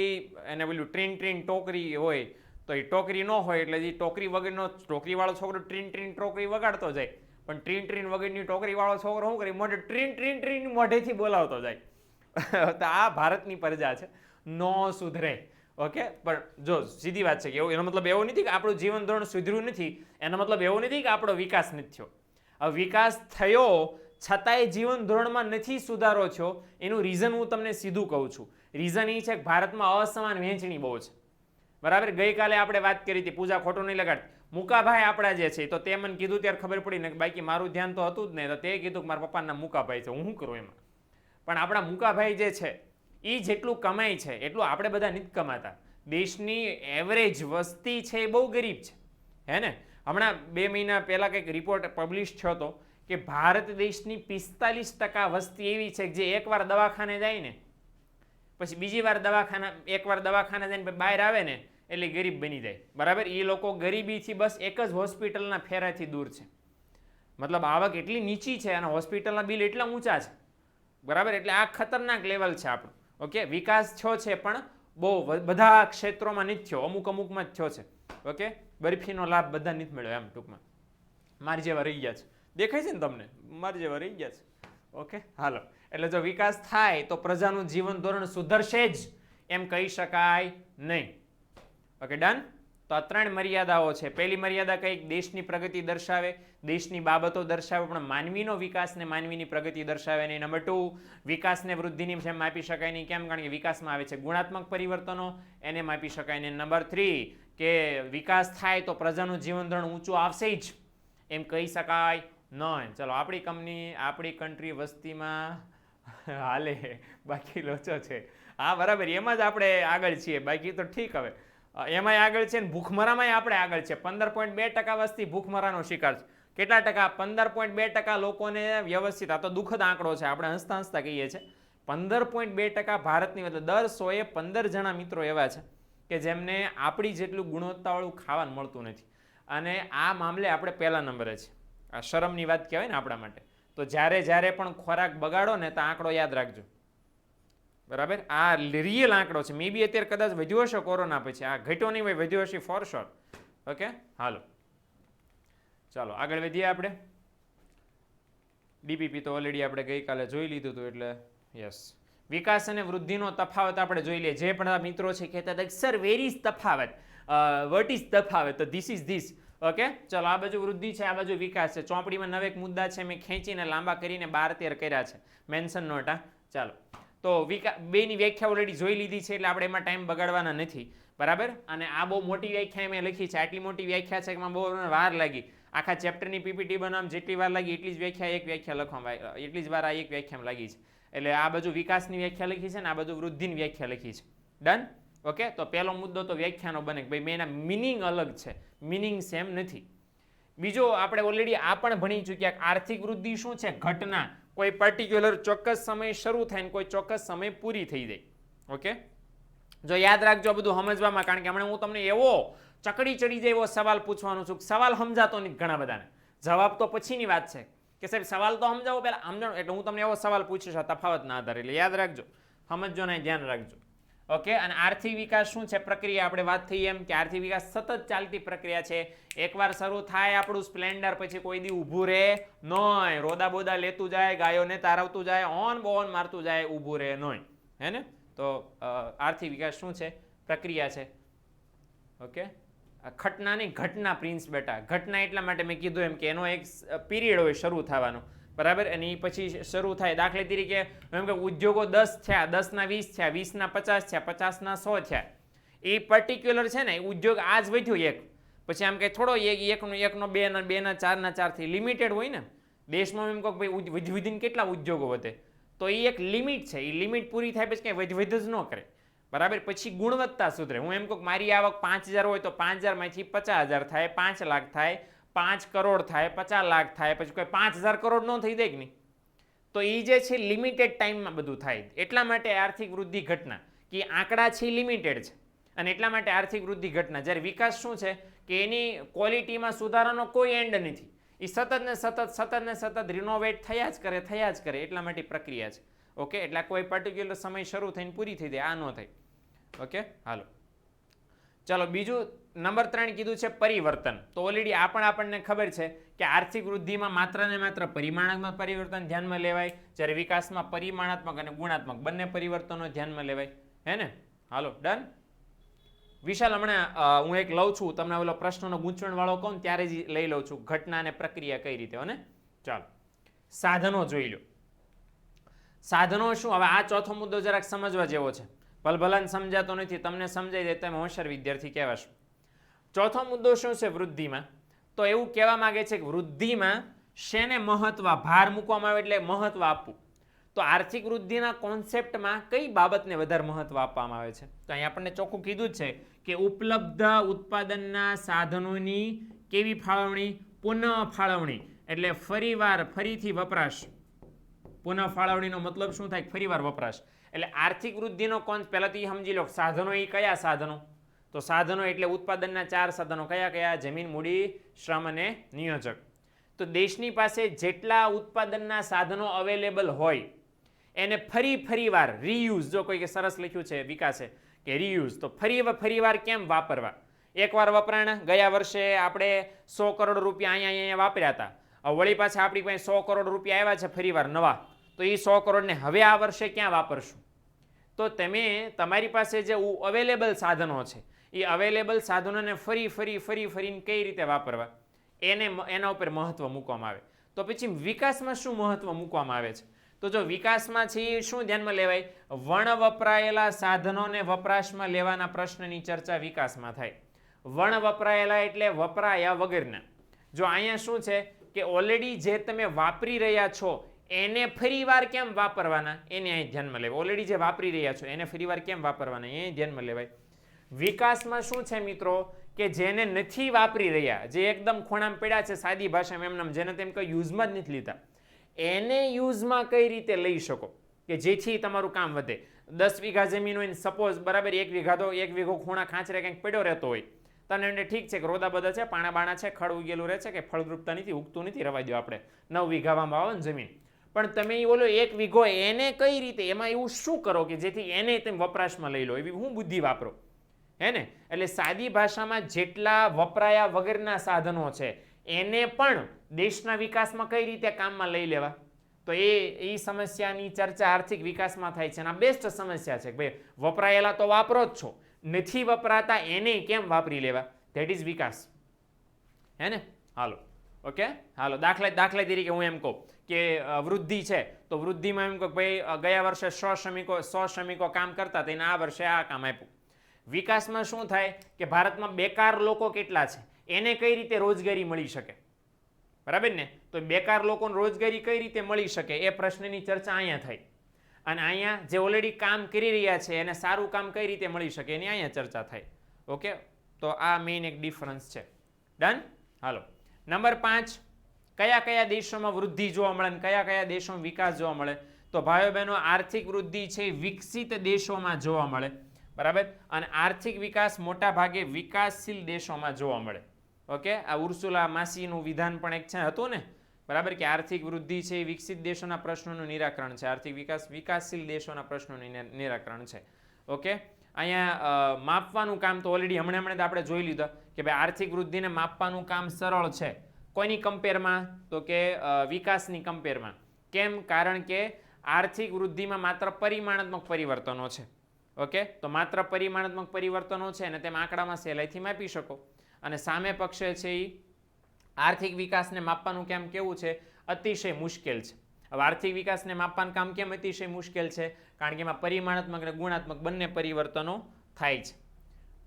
Speaker 1: એને પેલું ટ્રીન ટોકરી હોય તો એ ટોકરી ન હોય એટલે એ ટોકરી વગરનો ટોકરીવાળો છોકરો ટ્રીન ટોકરી વગાડતો જાય પણ ટ્રીન વગરની ટોકરીવાળો છોકરો શું કરે મોઢે ટ્રીન મોઢેથી બોલાવતો જાય. તો આ ભારતની પ્રજા છે, નો સુધરે. ઓકે, પણ જો સીધી વાત છે કે એનો મતલબ એવો નથી કે આપણું જીવન ધોરણ સુધર્યું નથી, એનો મતલબ એવો નથી કે આપણો વિકાસ નથી થયો. હવે વિકાસ થયો છતાંય જીવન ધોરણમાં નથી સુધારો થયો એનું રીઝન હું તમને સીધું કહું છું. રીઝન એ છે કે ભારતમાં અસમાન વહેંચણી બહુ છે. બરાબર, ગઈકાલે આપણે વાત કરી હતી, પૂજા ખોટું નહીં લગાડતી, મુકાભાઈ આપણા જે છે તો તે મને કીધું ત્યારે ખબર પડી ને બાકી મારું ધ્યાન તો હતું જ નહીં. તો તે કીધું કે મારા પપ્પાના મુકાભાઈ છે, હું શું કરું એમાં. પણ આપણા મુકાભાઈ જે છે એ જેટલું કમાય છે એટલું આપણે બધા નથી કમાતા. દેશની એવરેજ વસ્તી છે એ બહુ ગરીબ છે, હે ને? હમણાં 2 મહિના પહેલાં કંઈક રિપોર્ટ પબ્લિશ થયો હતો કે ભારત દેશની 45% વસ્તી એવી છે કે જે એકવાર દવાખાને જાય ને પછી બીજી વાર એકવાર દવાખાને જઈને બહાર આવે ને એટલે ગરીબ બની જાય. બરાબર, એ લોકો ગરીબીથી બસ એક જ હોસ્પિટલના ફેરાથી દૂર છે. મતલબ આવક એટલી નીચી છે અને હોસ્પિટલના બિલ એટલા ઊંચા છે. બરાબર, એટલે આ ખતરનાક લેવલ છે આપણું. ઓકે, વિકાસ થયો છે પણ બહુ બધા ક્ષેત્રોમાં નથી થયો, અમુકમાં જ થયો છે. ઓકે, બરફીનો લાભ બધા નથી મળ્યો એમ ટૂંકમાં. મારી જેવા રહી ગયા છે, દેખાય છે ને તમને? મારી જેવા રહી ગયા છે. ઓકે, હાલો, એટલે જો વિકાસ થાય તો પ્રજાનું જીવન ધોરણ સુધરશે જ એમ કહી શકાય નહીં. Okay, done. તો આ 3 મર્યાદાઓ છે. પહેલી મર્યાદા કઈ? દેશની પ્રગતિ દર્શાવે, દેશની બાબતો દર્શાવે પણ માનવીનો વિકાસ ને માનવીની પ્રગતિ દર્શાવે નહીં. નંબર 2, વિકાસને વૃદ્ધિની જેમ માપી શકાય નહીં. કેમ? કારણ કે વિકાસમાં આવે છે ગુણાત્મક પરિવર્તનો, એને માપી શકાય નહીં. નંબર 3 કે વિકાસ થાય તો પ્રજાનું જીવન ધોરણ ઊંચું આવશે જ એમ કહી શકાય નહીં. ચલો, આપણી કંપની આપણી કન્ટ્રી વસ્તીમાં હાલે, બાકી લોચો છે. હા બરાબર, એમાં જ આપણે આગળ છીએ, બાકી તો ઠીક. હવે એમાંય આગળ છે ને ભૂખમરામાંય આપણે આગળ છે. 15.2% વસ્તી ભૂખમરાનો શિકાર છે. કેટલા ટકા? 15.2% લોકોને વ્યવસ્થિત, આ તો દુઃખદ આંકડો છે, આપણે હસતા કહીએ છીએ. 15.2% ભારતની મતલબ દર 100એ 15 જણા મિત્રો એવા છે કે જેમને આપણી જેટલું ગુણવત્તાવાળું ખાવાનું મળતું નથી. અને આ મામલે આપણે પહેલા નંબરે છે. આ શરમની વાત કહેવાય ને આપણા માટે. તો જ્યારે પણ ખોરાક બગાડો ને તો આંકડો યાદ રાખજો, બરાબર. આ રિયલ આંકડો છે. મે બી અત્યારે કદાચ વધ્યો હશે કોરોના પછી, આ ઘટ્યો નહીં હોય, વધ્યો હશે ફોર શ્યોર. ઓકે, હાલો ચાલો આગળ વધીએ આપણે. ડીપીપી તો ઓલરેડી આપણે ગઈકાલે જોઈ લીધું હતું, એટલે યસ. વિકાસ અને વૃદ્ધિનો તફાવત આપણે જોઈ લઈએ. જે પણ મિત્રો છે કહેતા હતા સર વેર ઇઝ તફાવત, વોટ ઇઝ તફાવત, તો ધીસ ઇઝ ધીસ. ઓકે, ચલો આ બાજુ વૃદ્ધિ છે, આ બાજુ વિકાસ છે. ચોપડીમાં 9 મુદ્દા છે, મેં ખેંચીને લાંબા કરીને 12-13 કર્યા છે, મેન્શન નોટ. હા ચાલો, તો બેની વ્યાખ્યા ઓલરેડી જોઈ લીધી છે, એટલે આપણે એમાં ટાઈમ બગાડવાના નથી, બરાબર. અને આ બહુ મોટી વ્યાખ્યા મેં લખી છે. આટલી મોટી વ્યાખ્યા છે કે એમાં બહુ વાર લાગી. આખા ચેપ્ટરની પીપીટી બનાવવામાં જેટલી વાર લાગી એટલી જ વ્યાખ્યા એક વ્યાખ્યા લખવામાં, એટલી જ વાર આ એક વ્યાખ્યામાં લાગી છે. એટલે આ બાજુ વિકાસની વ્યાખ્યા લખી છે ને આ બાજુ વૃદ્ધિની વ્યાખ્યા લખી છે. ડન. ઓકે, તો પહેલો મુદ્દો તો વ્યાખ્યાનો બને કે ભાઈ મેં એના મિનિંગ અલગ છે, મિનિંગ સેમ નથી. બીજો આપણે ઓલરેડી આ પણ ભણી ચૂક્યા કે આર્થિક વૃદ્ધિ શું છે? ઘટના. કોઈ પર્ટિક્યુલર ચોક્કસ સમય શરૂ થાય ને કોઈ ચોક્કસ સમય પૂરી થઈ જાય. ઓકે, જો યાદ રાખજો બધું સમજવામાં, કારણ કે હમણાં હું તમને એવો ચકડી ચડી જાય એવો સવાલ પૂછવાનો છું. સવાલ સમજાતો નથી ઘણા બધાને, જવાબ તો પછીની વાત છે કે સાહેબ સવાલ તો સમજાવો પહેલા, સમજાવો. એટલે હું તમને એવો સવાલ પૂછીશ તફાવતના આધારે, એટલે યાદ રાખજો, સમજજો ને ધ્યાન રાખજો. ઓકે, અને આર્થિક વિકાસ શું છે? પ્રક્રિયા. આપણે વાત થઈ એમ કે આર્થિક વિકાસ સતત ચાલતી પ્રક્રિયા છે. એકવાર શરૂ થાય આપણું સ્પ્લેન્ડર, પછી કોઈ દી ઊભું રહે નહીં. રોદા બોદા લેતું જાય, ગાયોને તારવતું જાય, ઓન બોન મારતું જાય, ઊભું રહે નહીં, હે ને? તો આર્થિક વિકાસ શું છે? પ્રક્રિયા છે. ઓકે, ઘટના નહીં, ઘટના પ્રિન્સ બેટા. ઘટના એટલા માટે મેં કીધું એમ કે એનો એક પીરિયડ હોય શરૂ થવાનો, બરાબર. અને એ પછી શરૂ થાય. દાખલા તરીકે એમ કે ઉદ્યોગો 10 થયા, 10ના 20 થયા, 20ના 50 થયા, 50ના 100 થયા. એ પર્ટિક્યુલર છે ને ઉદ્યોગ આજ વધ્યો એક, પછી આમ કે થોડો એકનો 2ના 2ના 4ના 4 થી લિમિટેડ હોય ને દેશમાં. એમ કહો ભાઈ વધીને કેટલા ઉદ્યોગો વધે, તો એ એક લિમિટ છે. એ લિમિટ પૂરી થાય પછી કંઈ વધ જ ન કરે, બરાબર. પછી ગુણવત્તા સુધરે. હું એમ કહું મારી આવક 5000 હોય તો 5000માંથી 50000 થાય, 5 લાખ થાય, 5 કરોડ થાય, 50 લાખ થાય, પછી કોઈ 5000 કરોડ ન થઈ જાય કે નહીં. તો એ જે છે લિમિટેડ ટાઈમમાં બધું થાય. એટલા માટે આર્થિક વૃદ્ધિ ઘટના કે આંકડા છે લિમિટેડ છે, અને એટલા માટે આર્થિક વૃદ્ધિ ઘટના. જ્યારે વિકાસ શું છે કે એની ક્વોલિટીમાં સુધારાનો કોઈ એન્ડ નથી. એ સતત ને સતત રિનોવેટ થયા જ કરે, એટલા માટે પ્રક્રિયા છે. ઓકે, એટલે કોઈ પર્ટિક્યુલર સમય શરૂ થઈને પૂરી થઈ જાય, આ ન થાય. ઓકે, હાલો ચાલો બીજું નંબર 3 કીધું છે પરિવર્તન. તો ઓલરેડી આ પણ આપણને ખબર છે કે આર્થિક વૃદ્ધિમાં માત્ર ને માત્ર પરિમાણાત્મક પરિવર્તન ધ્યાનમાં લેવાય, જ્યારે વિકાસમાં પરિમાણાત્મક અને ગુણાત્મક બંને પરિવર્તનો ધ્યાનમાં લેવાય, હે ને? હાલો ડન. વિશાલ, હમણાં હું એક લઉં છું તમને, ઓલો પ્રશ્નનો ગૂંચવણ વાળો કહું ત્યારે જ લઈ લઉં છું, ઘટના અને પ્રક્રિયા કઈ રીતે. ને ચાલો સાધનો જોઈ લો. સાધનો શું? હવે આ ચોથો મુદ્દો જરાક સમજવા જેવો છે. ભલભલાને સમજાતો નથી, તમને સમજાઈ જાય તમે હોશિયાર વિદ્યાર્થી કહેવાશો. ચોથો મુદ્દો શું છે વૃદ્ધિમાં? તો એવું કહેવા માંગે છે કે વૃદ્ધિમાં શેને મહત્વ, ભાર મૂકવામાં આવે એટલે મહત્વ આપવું. તો આર્થિક વૃદ્ધિના કોન્સેપ્ટમાં કઈ બાબતને વધારે મહત્વ આપવામાં આવે છે? તો અહીં આપણને ચોખ્ખું કીધું જ છે કે ઉપલબ્ધ ઉત્પાદનના સાધનોની કેવી ફાળવણી? પુનઃ ફાળવણી. એટલે ફરીથી વપરાશ. પુનઃ ફાળવણીનો મતલબ શું થાય? ફરીવાર વપરાશ. એટલે આર્થિક વૃદ્ધિનો પહેલા તો એ સમજી લો, સાધનો એ કયા સાધનો? તો સાધનો એટલે ઉત્પાદનના 4 સાધનો. કયા? જમીન, મૂડી, શ્રમ અને નિયોજક. તો દેશની પાસે જેટલા ઉત્પાદનના સાધનો અવેલેબલ હોય એને ફરીવાર રીયુઝ. જો કોઈ સરસ લખ્યું છે વિકાસે કે રીયુઝ, તો ફરીવાર કેમ વાપરવા? એકવાર વપરાણ, ગયા વર્ષે આપણે 100 કરોડ રૂપિયા અહીંયા વાપર્યા હતા, વળી પાછા આપણી પાસે 100 કરોડ રૂપિયા આવ્યા છે ફરીવાર નવા, તો એ 100 કરોડને હવે આ વર્ષે ક્યાં વાપરશું? તો તમે તમારી પાસે જે અવેલેબલ સાધનો છે એ અવેલેબલ સાધનોને ફરીને કઈ રીતે વાપરવા એના ઉપર મહત્વ મૂકવામાં આવે. તો પછી વિકાસમાં શું મહત્વ મૂકવામાં આવે છે? તો જો વિકાસમાં છે શું ધ્યાનમાં લેવાય? વણ વપરાયેલા સાધનોને વપરાશમાં લેવાના પ્રશ્નની ચર્ચા વિકાસમાં થાય. વણ વપરાયેલા એટલે વપરાયા વગરના. જો અહીંયા શું છે કે ઓલરેડી જે તમે વાપરી રહ્યા છો એને ફરીવાર કેમ વાપરવાના એને અહીં ધ્યાનમાં લેવાય. ઓલરેડી જે વાપરી રહ્યા છો એને ફરીવાર કેમ વાપરવાના એ ધ્યાનમાં લેવાય. વિકાસમાં શું છે મિત્રો કે જેને નથી વાપરી રહ્યા, જે એકદમ ખોણામાં પડ્યા છે, સાદી ભાષામાં એમનામ, જેને તેમ કંઈ યુઝમાં જ નથી લીધા, એને યુઝમાં કઈ રીતે લઈ શકો કે જેથી તમારું કામ વધે. 10 વીઘા જમીન હોય સપોઝ, બરાબર, 1 વીઘો ખૂણા ખાંચરે કંઈક પડ્યો રહેતો હોય, તમને એટલે ઠીક છે કે રોદા બધા છે, પાણા બાણા છે, ખડ ઉગેલું રહે છે, કે ફળદ્રુપતા નથી, ઉગતું નથી, રવા દો આપણે 9 વીઘામાં વાવો ને જમીન. પણ તમે ઓલો 1 વીઘો એને કઈ રીતે, એમાં એવું શું કરો કે જેથી એને તમે વપરાશમાં લઈ લો, એવી હું બુદ્ધિ વાપરો, હે ને? એટલે સાદી ભાષામાં જેટલા વપરાયા વગરના સાધનો છે એને પણ દેશના વિકાસમાં કઈ રીતે કામમાં લઈ લેવા, તો એ સમસ્યાની ચર્ચા આર્થિક વિકાસમાં થાય છે. અને આ બેસ્ટ સમસ્યા છે કે ભાઈ વપરાયેલા તો વાપરો જ છો, નથી વપરાતા એને કેમ વાપરી લેવા, ધેટ ઇઝ વિકાસ, હે ને? હાલો, ઓકે, હાલો. દાખલા તરીકે હું એમ કહું કે વૃદ્ધિ છે, તો વૃદ્ધિમાં એમ કહું ભાઈ ગયા વર્ષે 100 શ્રમિકો કામ કરતા હતા, એને આ વર્ષે આ કામ આપ્યું. વિકાસમાં શું થાય કે ભારતમાં બેકાર લોકો કેટલા છે એને કઈ રીતે રોજગારી મળી શકે, બરાબર ને? તો બેકાર લોકોને રોજગારી કઈ રીતે મળી શકે એ પ્રશ્નની ચર્ચા અહીંયા થઈ. અને અહીંયા જે ઓલરેડી કામ કરી રહ્યા છે એને સારું કામ કઈ રીતે મળી શકે એની અહીંયા ચર્ચા થાય. ઓકે, તો આ મેઇન એક ડિફરન્સ છે. ડન? હાલો. નંબર 5, કયા કયા દેશોમાં વૃદ્ધિ જોવા મળે અને કયા કયા દેશોમાં વિકાસ જોવા મળે? તો ભાઈઓ બહેનો, આર્થિક વૃદ્ધિ છે વિકસિત દેશોમાં જોવા મળે, બરાબર, અને આર્થિક વિકાસ મોટા ભાગે વિકાસશીલ દેશોમાં જોવા મળે. ઓકે, આ ઉર્સુલા માસીનું વિધાન પણ એક છે હતું ને, બરાબર, કે આર્થિક વૃદ્ધિ છે એ વિકસિત દેશોના પ્રશ્નોનું નિરાકરણ છે, આર્થિક વિકાસ વિકાસશીલ દેશોના પ્રશ્નોનું નિરાકરણ છે. ઓકે, અહીંયા માપવાનું કામ તો ઓલરેડી હમણાં આપણે જોઈ લીધું કે ભાઈ આર્થિક વૃદ્ધિને માપવાનું કામ સરળ છે. કોઈની કમ્પેરમાં? તો કે વિકાસની કમ્પેરમાં. કેમ? કારણ કે આર્થિક વૃદ્ધિમાં માત્ર પરિમાણાત્મક પરિવર્તનો છે. ઓકે, તો માત્ર પરિમાણાત્મક પરિવર્તનો છે અને તેમ આંકડામાં સહેલાઈથી માપી શકો. અને સામે પક્ષે છે એ આર્થિક વિકાસને માપવાનું કામ કેવું છે? અતિશય મુશ્કેલ છે. હવે આર્થિક વિકાસને માપવાનું કામ કેમ અતિશય મુશ્કેલ છે? કારણ કે એમાં પરિમાણાત્મક અને ગુણાત્મક બંને પરિવર્તનો થાય છે.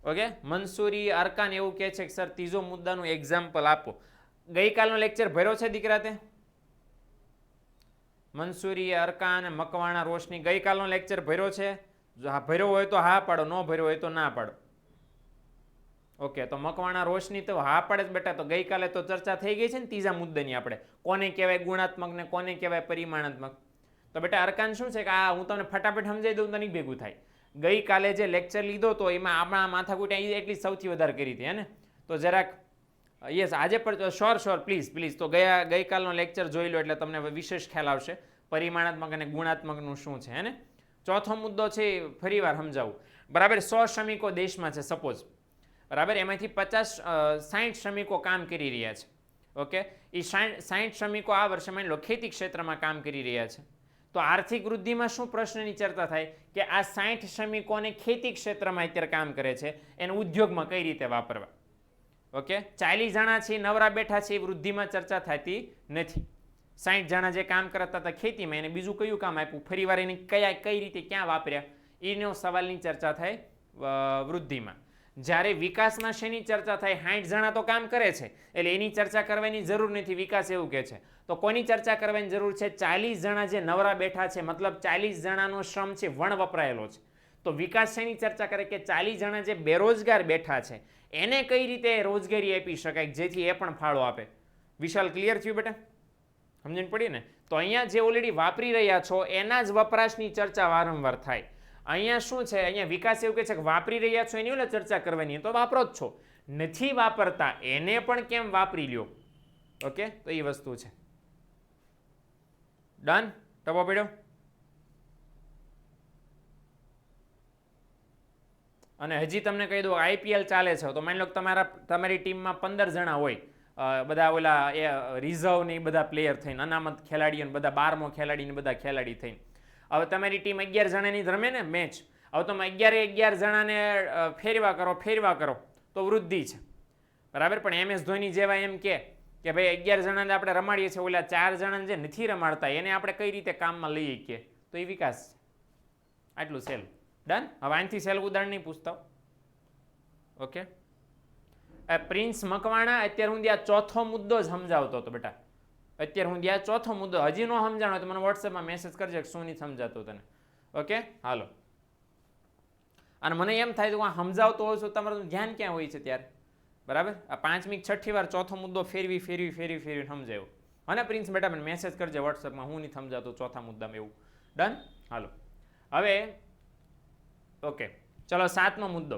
Speaker 1: ઓકે, મંસૂરી અરકાન એવું કહે છે કે સર ત્રીજો મુદ્દાનું એક્ઝામ્પલ આપો. ગઈકાલનો લેક્ચર ભર્યો છે દીકરા તે? મંસૂરી અરકાન, મકવાણા, રોશની, ગઈકાલનો લેક્ચર ભર્યો છે? જો હા ભર્યો હોય તો હા પાડો, ન ભર્યો હોય તો ના પાડો. ઓકે, તો મકવાણા, રોશની તો હા પાડે જ બેટા. તો ગઈકાલે તો ચર્ચા થઈ ગઈ છે ને ત્રીજા મુદ્દાની, આપણે કોને કહેવાય ગુણાત્મક ને કોને કહેવાય પરિમાણાત્મક. તો બેટા અરકાન શું છે કે આ હું તમને ફટાફટ સમજાવી દઉં તો નહીં ભેગું થાય. ગઈકાલે જે લેક્ચર લીધો તો એમાં આપણા માથાકૂટ એટલી સૌથી વધારે કરી હતી, હે ને? તો જરાક યસ આજે પણ શ્યોર પ્લીઝ તો ગઈકાલનો લેક્ચર જોઈ લો એટલે તમને વિશેષ ખ્યાલ આવશે પરિમાણાત્મક અને ગુણાત્મકનું શું છે, હે ને? ચોથો મુદ્દો છે ફરીવાર સમજાવું, બરાબર. 100 શ્રમિકો દેશમાં છે સપોઝ, બરાબર, એમાંથી 60 શ્રમિકો કામ કરી રહ્યા છે. ઓકે, એ 60 શ્રમિકો આ વર્ષે માની લો ખેતી ક્ષેત્રમાં કામ કરી રહ્યા છે. તો આર્થિક વૃદ્ધિમાં શું પ્રશ્નની ચર્ચા થાય કે આ 60 શ્રમિકોને ખેતી ક્ષેત્રમાં અત્યારે કામ કરે છે એને ઉદ્યોગમાં કઈ રીતે વાપરવા. ઓકે, 40 જણા છે નવરા બેઠા છે એ વૃદ્ધિમાં ચર્ચા થતી નથી. 60 જણા જે કામ કરતા હતા ખેતીમાં એને બીજું કયું કામ આપ્યું, ફરીવાર એને કઈ રીતે ક્યાં વાપર્યા એનો સવાલની ચર્ચા થાય વૃદ્ધિમાં. જ્યારે વિકાસમાં શેની ચર્ચા થાય? 60 જણા તો કામ કરે છે એટલે એની ચર્ચા કરવાની જરૂર નથી, વિકાસ એવું કહે છે. તો કોની ચર્ચા કરવાની જરૂર છે? 40 જણા જે નવરા બેઠા છે, મતલબ 40 જણાનો શ્રમ છે વણ વપરાયેલો છે. તો વિકાસ શેની ચર્ચા કરે કે 40 જણા જે બેરોજગાર બેઠા છે એને કઈ રીતે રોજગારી આપી શકાય જેથી એ પણ ફાળો આપે. વિશાલ, ક્લિયર થયું બેટા? સમજણ પડી ને? તો અહીંયા જે ઓલરેડી વાપરી રહ્યા છો એના જ વપરાશની ચર્ચા વારંવાર થાય. અહીંયા શું છે? અહીંયા વિકાસ એવું કહે છે કે વાપરી રહ્યા છો એની ઓલા ચર્ચા કરવાની, તો વાપરો જ છો. નથી વાપરતા એને પણ કેમ વાપરી લ્યો. ઓકે, તો એ વસ્તુ છે. ડન? ટપો પડ્યો? અને હજી તમને કહી દઉં IPL ચાલે છે તો માની લો તમારી ટીમમાં 15 જણા હોય, બધા ઓલા રિઝર્વ ને બધા પ્લેયર થઈને, અનામત ખેલાડીઓ ને બધા 12મો ખેલાડી ને બધા ખેલાડી થઈને. હવે તમારી ટીમ 11 જણાની રમે ને મેચ, હવે તમે 11 જણાને ફેરવા કરો તો વૃદ્ધિ છે, બરાબર. પણ MS ધોની જેવા એમ કે ભાઈ 11 જણાને આપણે રમાડીએ છીએ, ઓલા 4 જણાને જે નથી રમાડતા એને આપણે કઈ રીતે કામમાં લઈએ કે, તો એ વિકાસ છે. આટલું સેલ. ડન? હવે આનાથી સેલ ઉદાહરણ નહીં પૂછતા. ઓકે, પ્રિન્સ મકવાણા અત્યાર સુધી આ ચોથો મુદ્દો જ સમજાવતો હતો બેટા. અત્યાર સુધી આ ચોથો મુદ્દો હજી ન સમજાણો તો મને વોટ્સએપમાં મેસેજ કરજે કે શું નહીં સમજાતું તને. ઓકે, હાલો. અને મને એમ થાય તો આ સમજાવતો હોય છું તમારું ધ્યાન ક્યાં હોય છે ત્યારે, બરાબર. આ 5મી 6ઠી વાર ચોથો મુદ્દો ફેરવી સમજાયો. અને પ્રિન્સ બેટા મને મેસેજ કરજે વોટ્સએપમાં, હું નહીં સમજાતું ચોથા મુદ્દામાં એવું. ડન? હાલો. હવે ઓકે, ચલો 7મો મુદ્દો.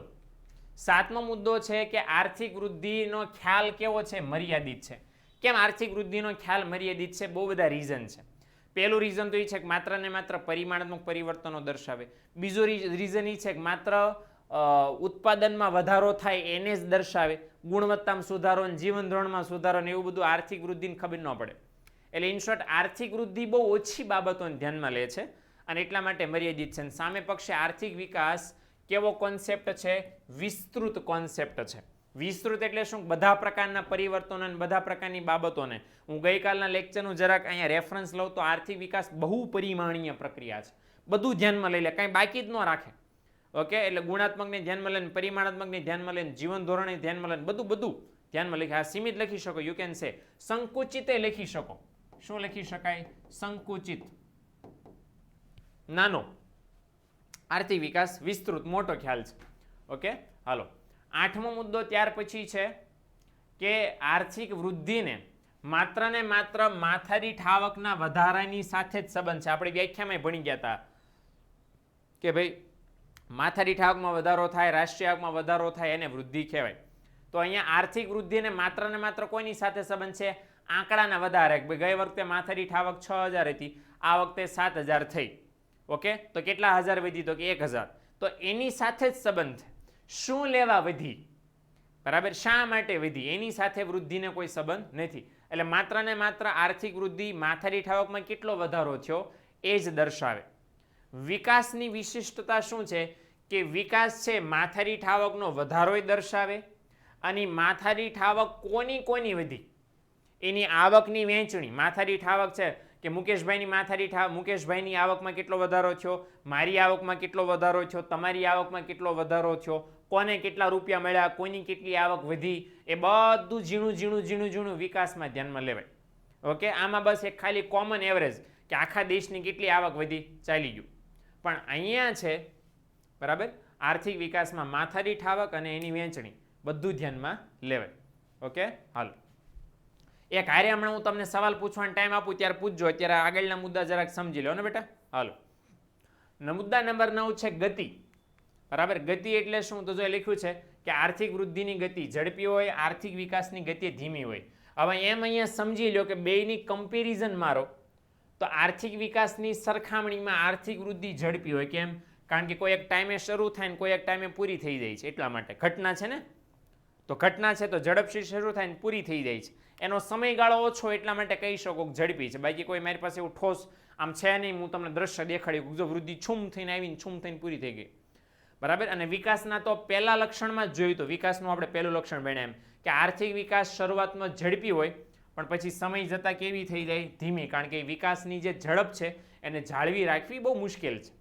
Speaker 1: સાતમો મુદ્દો છે કે આર્થિક વૃદ્ધિનો ખ્યાલ કેવો છે? મર્યાદિત છે. કેમ આર્થિક વૃદ્ધિનો ખ્યાલ મર્યાદિત છે? બહુ બધા રીઝન છે. પહેલું રીઝન તો એ છે કે માત્ર ને માત્ર પરિમાણાત્મક પરિવર્તનો દર્શાવે. બીજો રીઝન એ છે કે માત્ર ઉત્પાદનમાં વધારો થાય એને જ દર્શાવે. ગુણવત્તામાં સુધારો અને જીવન ધોરણમાં સુધારો ને એવું બધું આર્થિક વૃદ્ધિને ખબર ન પડે. એટલે ઇન શોર્ટ આર્થિક વૃદ્ધિ બહુ ઓછી બાબતોને ધ્યાનમાં લે છે અને એટલા માટે મર્યાદિત છે. સામે પક્ષે આર્થિક વિકાસ કેવો કોન્સેપ્ટ છે? વિસ્તૃત કોન્સેપ્ટ છે. વિસ્તૃત એટલે શું? બધા પ્રકારના પરિવર્તનો અને બધા પ્રકારની બાબતોને. હું ગઈકાલના લેક્ચરનું જરાક અહીંયા રેફરન્સ લઉં તો આર્થિક વિકાસ બહુ પરિમાણીય પ્રક્રિયા છે. બધું ધ્યાનમાં લઈ લે, કાંઈ બાકી જ ન રાખે. ઓકે, એટલે ગુણાત્મકને ધ્યાનમાં લઈને, પરિમાણાત્મકને ધ્યાનમાં લઈને, જીવન ધોરણે ધ્યાનમાં લઈને, બધું ધ્યાનમાં લખી. આ સીમિત લખી શકો, યુ કેન સે. સંકુચિતે લખી શકો. શું લખી શકાય? સંકુચિત, નાનો. આર્થિક વિકાસ વિસ્તૃત, મોટો ખ્યાલ છે. ઓકે, હાલો. આઠમો મુદ્દો ત્યાર પછી છે કે આર્થિક વૃદ્ધિને માત્ર ને માત્ર માથાદીઠ આવકના વધારાની સાથે જ સંબંધ છે. આપણે વ્યાખ્યામાં ભણી ગયા હતા કે ભાઈ માથાદીઠ આવકમાં વધારો થાય, રાષ્ટ્રીય આવકમાં વધારો થાય એને વૃદ્ધિ કહેવાય. તો અહીંયા આર્થિક વૃદ્ધિને માત્ર કોઈની સાથે સંબંધ છે? આંકડાના વધારે. ગઈ વખતે માથાદીઠ આવક 6000 હતી, આ વખતે 7000 થઈ. ઓકે, તો કેટલા હજાર વધી? તો કે 1000. તો એની સાથે જ સંબંધ છે. શું લેવા વધી? બરાબર, શા માટે વધી? એની સાથે વૃદ્ધિને કોઈ સંબંધ નથી. એટલે માત્ર ને માત્ર આર્થિક વૃદ્ધિ માથાદીઠ આવકમાં કેટલો વધારો થયો એ જ દર્શાવે. વિકાસની વિશિષ્ટતા શું છે? કે વિકાસ છે માથાદીઠ આવકનો વધારોય દર્શાવે અને માથાદીઠ આવક કોની વધી? એની આવકની વહેંચણી. માથાદીઠ આવક છે કે મુકેશભાઈની આવકમાં કેટલો વધારો થયો, મારી આવકમાં કેટલો વધારો થયો, તમારી આવકમાં કેટલો વધારો થયો, કોને કેટલા રૂપિયા મળ્યા, કોઈની કેટલી આવક વધી, એ બધું ઝીણું વિકાસમાં ધ્યાનમાં લેવાય. ઓકે, આમાં બસ એક ખાલી કોમન એવરેજ કે આખા દેશની કેટલી આવક વધી, ચાલી ગયું. પણ અહીંયા છે બરાબર, આર્થિક વિકાસમાં માથાદીઠ આવક અને એની વહેંચણી બધું ધ્યાનમાં લેવાય. ઓકે, હાલો. એક હારે હમણાં હું તમને સવાલ પૂછવાનો ટાઈમ આપું ત્યારે પૂછજો. અત્યારે આગળના મુદ્દા જરાક સમજી લો ને બેટા. હાલો, મુદ્દા નંબર 9 છે ગતિ. બરાબર, ગતિ એટલે શું? તો જો લખ્યું છે કે આર્થિક વૃદ્ધિની ગતિ ઝડપી હોય, આર્થિક વિકાસની ગતિ ધીમી હોય. હવે એમ અહીંયા સમજી લો કે બેયની કમ્પેરિઝન મારો તો આર્થિક વિકાસની સરખામણીમાં આર્થિક વૃદ્ધિ ઝડપી હોય. કેમ? કારણ કે કોઈ એક ટાઈમે શરૂ થાય ને કોઈ એક ટાઈમે પૂરી થઈ જાય છે. એટલા માટે ઘટના છે ને, તો ઘટના છે તો ઝડપથી શરૂ થાય ને પૂરી થઈ જાય છે. એનો સમયગાળો ઓછો એટલા માટે કહી શકો કે ઝડપી છે. બાકી કોઈ મારી પાસે એવું ઠોસ આમ છે નહીં. હું તમને દ્રશ્ય દેખાડ્યું, જો વૃદ્ધિ છૂમ થઈને આવીને છૂમ થઈને પૂરી થઈ ગઈ. બરાબર, અને વિકાસના તો પહેલા લક્ષણમાં જ જોયું. તો વિકાસનું આપણે પહેલું લક્ષણ ભણ્યા એમ કે આર્થિક વિકાસ શરૂઆતમાં ઝડપી હોય પણ પછી સમય જતાં કેવી થઈ જાય? ધીમી. કારણ કે વિકાસની જે ઝડપ છે એને જાળવી રાખવી બહુ મુશ્કેલ છે.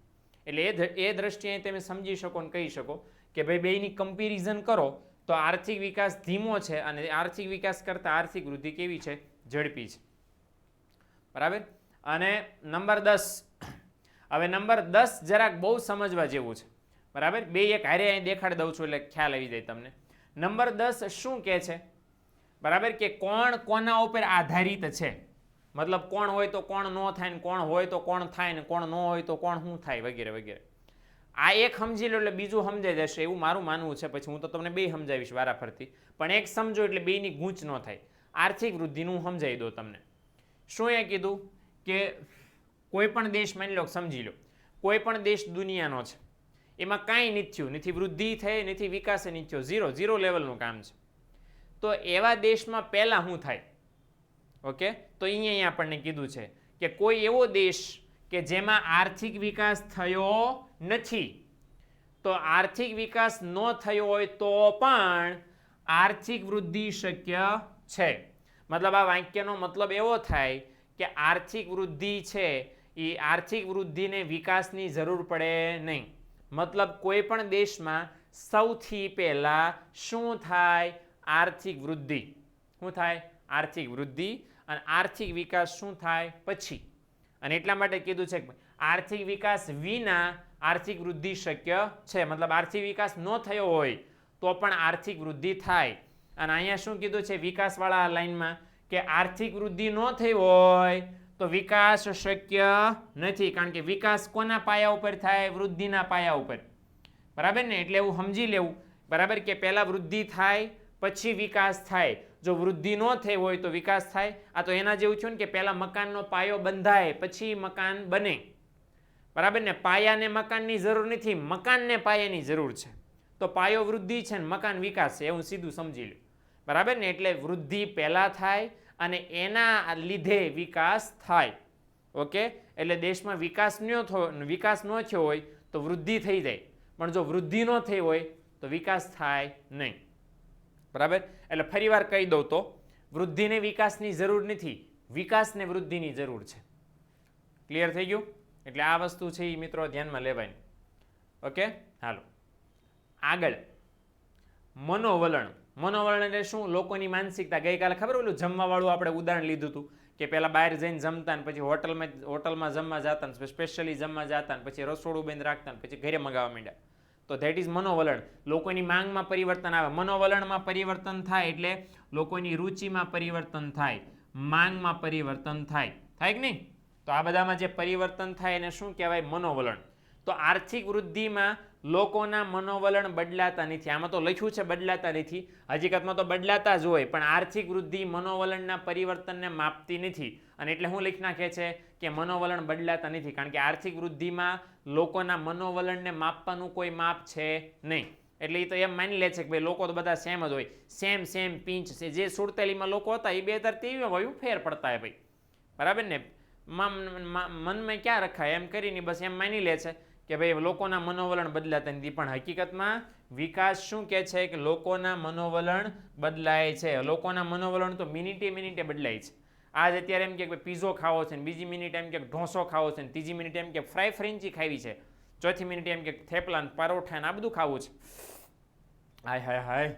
Speaker 1: એટલે એ દ્રષ્ટિએ તમે સમજી શકો અને કહી શકો કે ભાઈ બેયની કમ્પેરિઝન કરો તો આર્થિક વિકાસ ધીમો છે અને આર્થિક વિકાસ કરતાં આર્થિક વૃદ્ધિ કેવી છે? ઝડપી છે. બરાબર, અને નંબર 10. હવે નંબર 10 જરાક બહુ સમજવા જેવું છે. બરાબર, બે એક હારે અહીં દેખાડી દઉં છું એટલે ખ્યાલ આવી જાય તમને. નંબર 10 શું કહે છે? બરાબર, કે કોણ કોના ઉપર આધારિત છે. મતલબ કોણ હોય તો કોણ ન થાય ને કોણ હોય તો કોણ થાય ને કોણ ન હોય તો કોણ શું થાય વગેરે વગેરે. આ એક સમજી લો એટલે બીજું સમજાઈ જશે એવું મારું માનવું છે. પછી હું તો તમને બે સમજાવીશ વારાફરતી, પણ એક સમજો એટલે બેની ગૂંચ ન થાય. આર્થિક વૃદ્ધિનું સમજાવી દો તમને. શું એ કીધું કે કોઈ પણ દેશ માની લો, સમજી લો કોઈ પણ દેશ દુનિયાનો છે, એમાં કાંઈ નથી થયું, નથી વૃદ્ધિ થઈ, નથી વિકાસ નથી થયો, ઝીરો લેવલનું કામ છે. તો એવા દેશમાં પહેલાં શું થાય? ઓકે, તો અહીંયા આપણને કીધું છે કે કોઈ એવો દેશ કે જેમાં આર્થિક વિકાસ થયો નથી. તો આર્થિક વિકાસ ન થયો હોય તો પણ આર્થિક વૃદ્ધિ શક્ય છે. મતલબ આ વાક્યનો મતલબ એવો થાય કે આર્થિક વૃદ્ધિ છે એ આર્થિક વૃદ્ધિને વિકાસની જરૂર પડે નહીં. મતલબ કોઈ પણ દેશમાં સૌથી પહેલા શું થાય? આર્થિક વૃદ્ધિ. શું થાય? આર્થિક વૃદ્ધિ. અને આર્થિક વિકાસ શું થાય? પછી. અને એટલા માટે કીધું છે કે આર્થિક વિકાસ વિના આર્થિક વૃદ્ધિ શક્ય છે. મતલબ આર્થિક વિકાસ ન થયો હોય તો પણ આર્થિક વૃદ્ધિ થાય. અને અહીંયા શું કીધું છે વિકાસવાળા લાઈનમાં કે આર્થિક વૃદ્ધિ ન થઈ હોય તો વિકાસ શક્ય નથી. કારણ કે વિકાસ કોના પાયા ઉપર થાય? વૃદ્ધિના પાયા ઉપર. બરાબર ને? એટલે એવું સમજી લેવું. બરાબર, કે પહેલા વૃદ્ધિ થાય પછી વિકાસ થાય. જો વૃદ્ધિ ન થઈ હોય તો વિકાસ થાય. આ તો એના જેવું થયું ને કે પહેલા મકાનનો પાયો બંધાય પછી મકાન બને. બરાબર ને, પાયાને મકાનની જરૂર નથી, મકાનને પાયાની જરૂર છે. તો પાયો વૃદ્ધિ છે ને મકાન વિકાસ છે, એવું સીધું સમજી લો. બરાબર ને, એટલે વૃદ્ધિ પહેલા થાય અને એના લીધે વિકાસ થાય. ઓકે, એટલે દેશમાં વિકાસ ન થયો હોય તો વૃદ્ધિ થઈ જાય, પણ જો વૃદ્ધિ ન થઈ હોય તો વિકાસ થાય નહીં. બરાબર, એટલે ફરી વાર કહી દઉં તો વૃદ્ધિને વિકાસની જરૂર નથી, વિકાસને વૃદ્ધિની જરૂર છે. ક્લિયર થઈ ગયું? એટલે આ વસ્તુ છે એ મિત્રો ધ્યાનમાં લેવાય. ઓકે, હાલો આગળ. મનોવલણ. મનોવલણ એટલે શું? લોકોની માનસિકતા. ગઈકાલે ખબર ઓલું જમવાવાળું આપણે ઉદાહરણ લીધું હતું કે પહેલા બહાર જઈને જમતા ને પછી હોટલમાં જમવા જતા ને સ્પેશિયલી જમવા જતા ને પછી રસોડું બંધ રાખતા ને પછી ઘરે મગાવવા માંડ્યા. તો ધેટ ઇઝ મનોવલણ. લોકોની માંગમાં પરિવર્તન આવે. મનોવલણમાં પરિવર્તન થાય એટલે લોકોની રુચિમાં પરિવર્તન થાય, માંગમાં પરિવર્તન થાય. થાય કે નહીં? તો આ બધામાં જે પરિવર્તન થાય એને શું કહેવાય? મનોવલણ. તો આર્થિક વૃદ્ધિમાં લોકોના મનોવલણ બદલાતા નથી. આમાં તો લખ્યું છે બદલાતા નથી, હકીકતમાં તો બદલાતા જ હોય, પણ આર્થિક વૃદ્ધિ મનોવલણના પરિવર્તનને માપતી નથી. અને એટલે હું લખી નાખે છે કે મનોવલણ બદલાતા નથી, કારણ કે આર્થિક વૃદ્ધિમાં લોકોના મનોવલણને માપવાનું કોઈ માપ છે નહીં. એટલે એ તો એમ માની લે છે કે ભાઈ લોકો તો બધા સેમ જ હોય, સેમ પિંચ છે. જે 47માં લોકો હતા એ 2023માં ફેર પડતા હોય ભાઈ. બરાબર ને, મનમાં ક્યાં રખાય એમ કરીને બસ એમ માની લે છે કે ભાઈ લોકોના મનોવલણ બદલાતા નથી. પણ હકીકતમાં વિકાસ શું કહે છે કે લોકોના મનોવલણ બદલાય છે. લોકોના મનોવલણ તો મિનિટે બદલાય છે. આજ અત્યારે એમ કે પીઝો ખાવો છે ને બીજી મિનિટ એમ કે ઢોસો ખાવો છે ને ત્રીજી મિનિટ એમ કે ફ્રેન્ચી ખાવી છે, ચોથી મિનિટ એમ કે થેપલા ને પરોઠા ને આ બધું ખાવું છે. હાય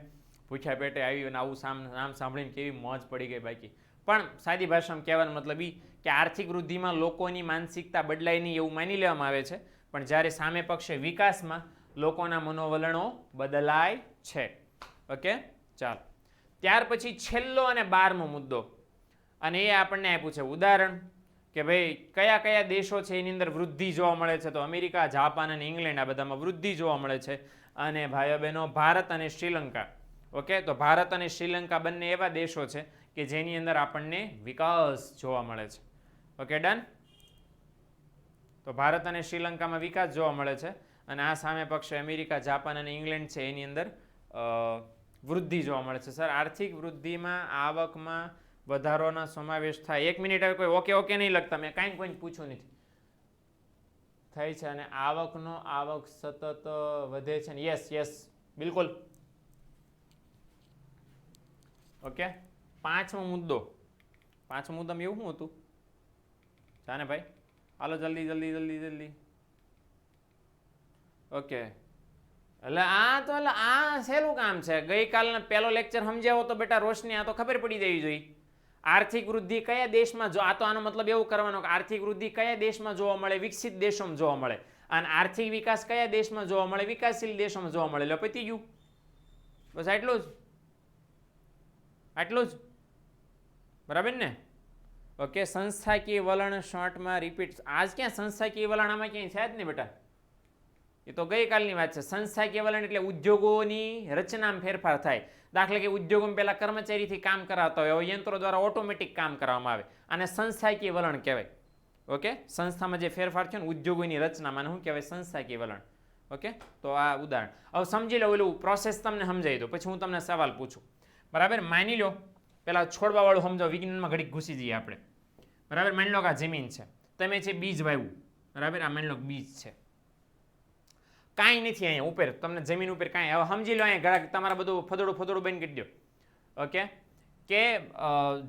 Speaker 1: ભૂખ્યા પેટે આવી અને આવું નામ સાંભળીને કેવી મોજ પડી ગઈ બાકી. પણ સાદી ભાષામાં કહેવાનો મતલબ એ કે આર્થિક વૃદ્ધિમાં લોકોની માનસિકતા બદલાય નહીં એવું માની લેવામાં આવે છે, પણ જ્યારે સામે પક્ષે વિકાસમાં લોકોના મનોવલણો બદલાય છે. ઓકે, ચાલો ત્યાર પછી છેલ્લો અને 12મો મુદ્દો, અને એ આપણને આપ્યું છે ઉદાહરણ કે ભાઈ કયા કયા દેશો છે એની અંદર વૃદ્ધિ જોવા મળે છે. તો અમેરિકા, જાપાન અને ઇંગ્લેન્ડ આ બધામાં વૃદ્ધિ જોવા મળે છે. અને ભાઈઓ બહેનો ભારત અને શ્રીલંકા. ઓકે, તો ભારત અને શ્રીલંકા બંને એવા દેશો છે કે જેની અંદર આપણને વિકાસ જોવા મળે છે. Okay, done. તો ભારત અને શ્રીલંકામાં વિકાસ જોવા મળે છે અને આ સામે પક્ષે અમેરિકા, જાપાન અને ઇંગ્લેન્ડ છે એની અંદર વૃદ્ધિ જોવા મળે છે. સર આર્થિક વૃદ્ધિમાં આવકમાં વધારોનો સમાવેશ થાય. 1 મિનિટ હવે કોઈ ઓકે નહીં લખતા, મેં કાંઈ કોઈને પૂછ્યું નથી. થાય છે અને આવક સતત વધે છે ને? યસ બિલકુલ. ઓકે, પાંચમો મુદ્દો એવું શું હતું? જાને ભાઈ હાલો જલ્દી. ઓકે, એટલે આ સહેલું કામ છે. ગઈકાલનો પહેલો લેક્ચર સમજાવો તો બેટા રોશની આ તો ખબર પડી જવી જોઈએ. આર્થિક વૃદ્ધિ કયા દેશમાં આનો મતલબ એવું કરવાનો કે આર્થિક વૃદ્ધિ કયા દેશમાં જોવા મળે? વિકસિત દેશોમાં જોવા મળે. અને આર્થિક વિકાસ કયા દેશમાં જોવા મળે? વિકાસશીલ દેશોમાં જોવા મળે. એટલે પતી ગયું, બસ આટલું જ. બરાબર ને? ઓકે, સંસ્થાકીય વલણ શોર્ટમાં રિપીટ. આજ ક્યાં સંસ્થાકીય વલણ આમાં ક્યાંય છે જ નહીં બેટા, એ તો ગઈકાલની વાત છે. સંસ્થાકીય વલણ એટલે ઉદ્યોગોની રચનામાં ફેરફાર થાય. દાખલા કે ઉદ્યોગોમાં પહેલા કર્મચારીથી કામ કરાવતા હોય, હવે યંત્રો દ્વારા ઓટોમેટિક કામ કરવામાં આવે, અને સંસ્થાકીય વલણ કહેવાય. ઓકે, સંસ્થામાં જે ફેરફાર થયો ને ઉદ્યોગોની રચનામાં શું કહેવાય? સંસ્થાકીય વલણ. ઓકે, તો આ ઉદાહરણ હવે સમજી લો. ઓલું પ્રોસેસ તમને સમજાવી દો, પછી હું તમને સવાલ પૂછું. બરાબર, માની લો પેલા છોડવાવાળું સમજાવો, વિજ્ઞાનમાં ઘડીક ઘૂસી જઈએ આપણે. બરાબર, માની લો કે આ જમીન છે, તમે છે બીજ વાવ્યું. બરાબર, આ માની લો બીજ છે, કાંઈ નથી અહીંયા ઉપર, તમને જમીન ઉપર કાંઈ. હવે સમજી લો અહીંયા ઘણા તમારા બધું ફદોડું બંધ કરી દો. ઓકે, કે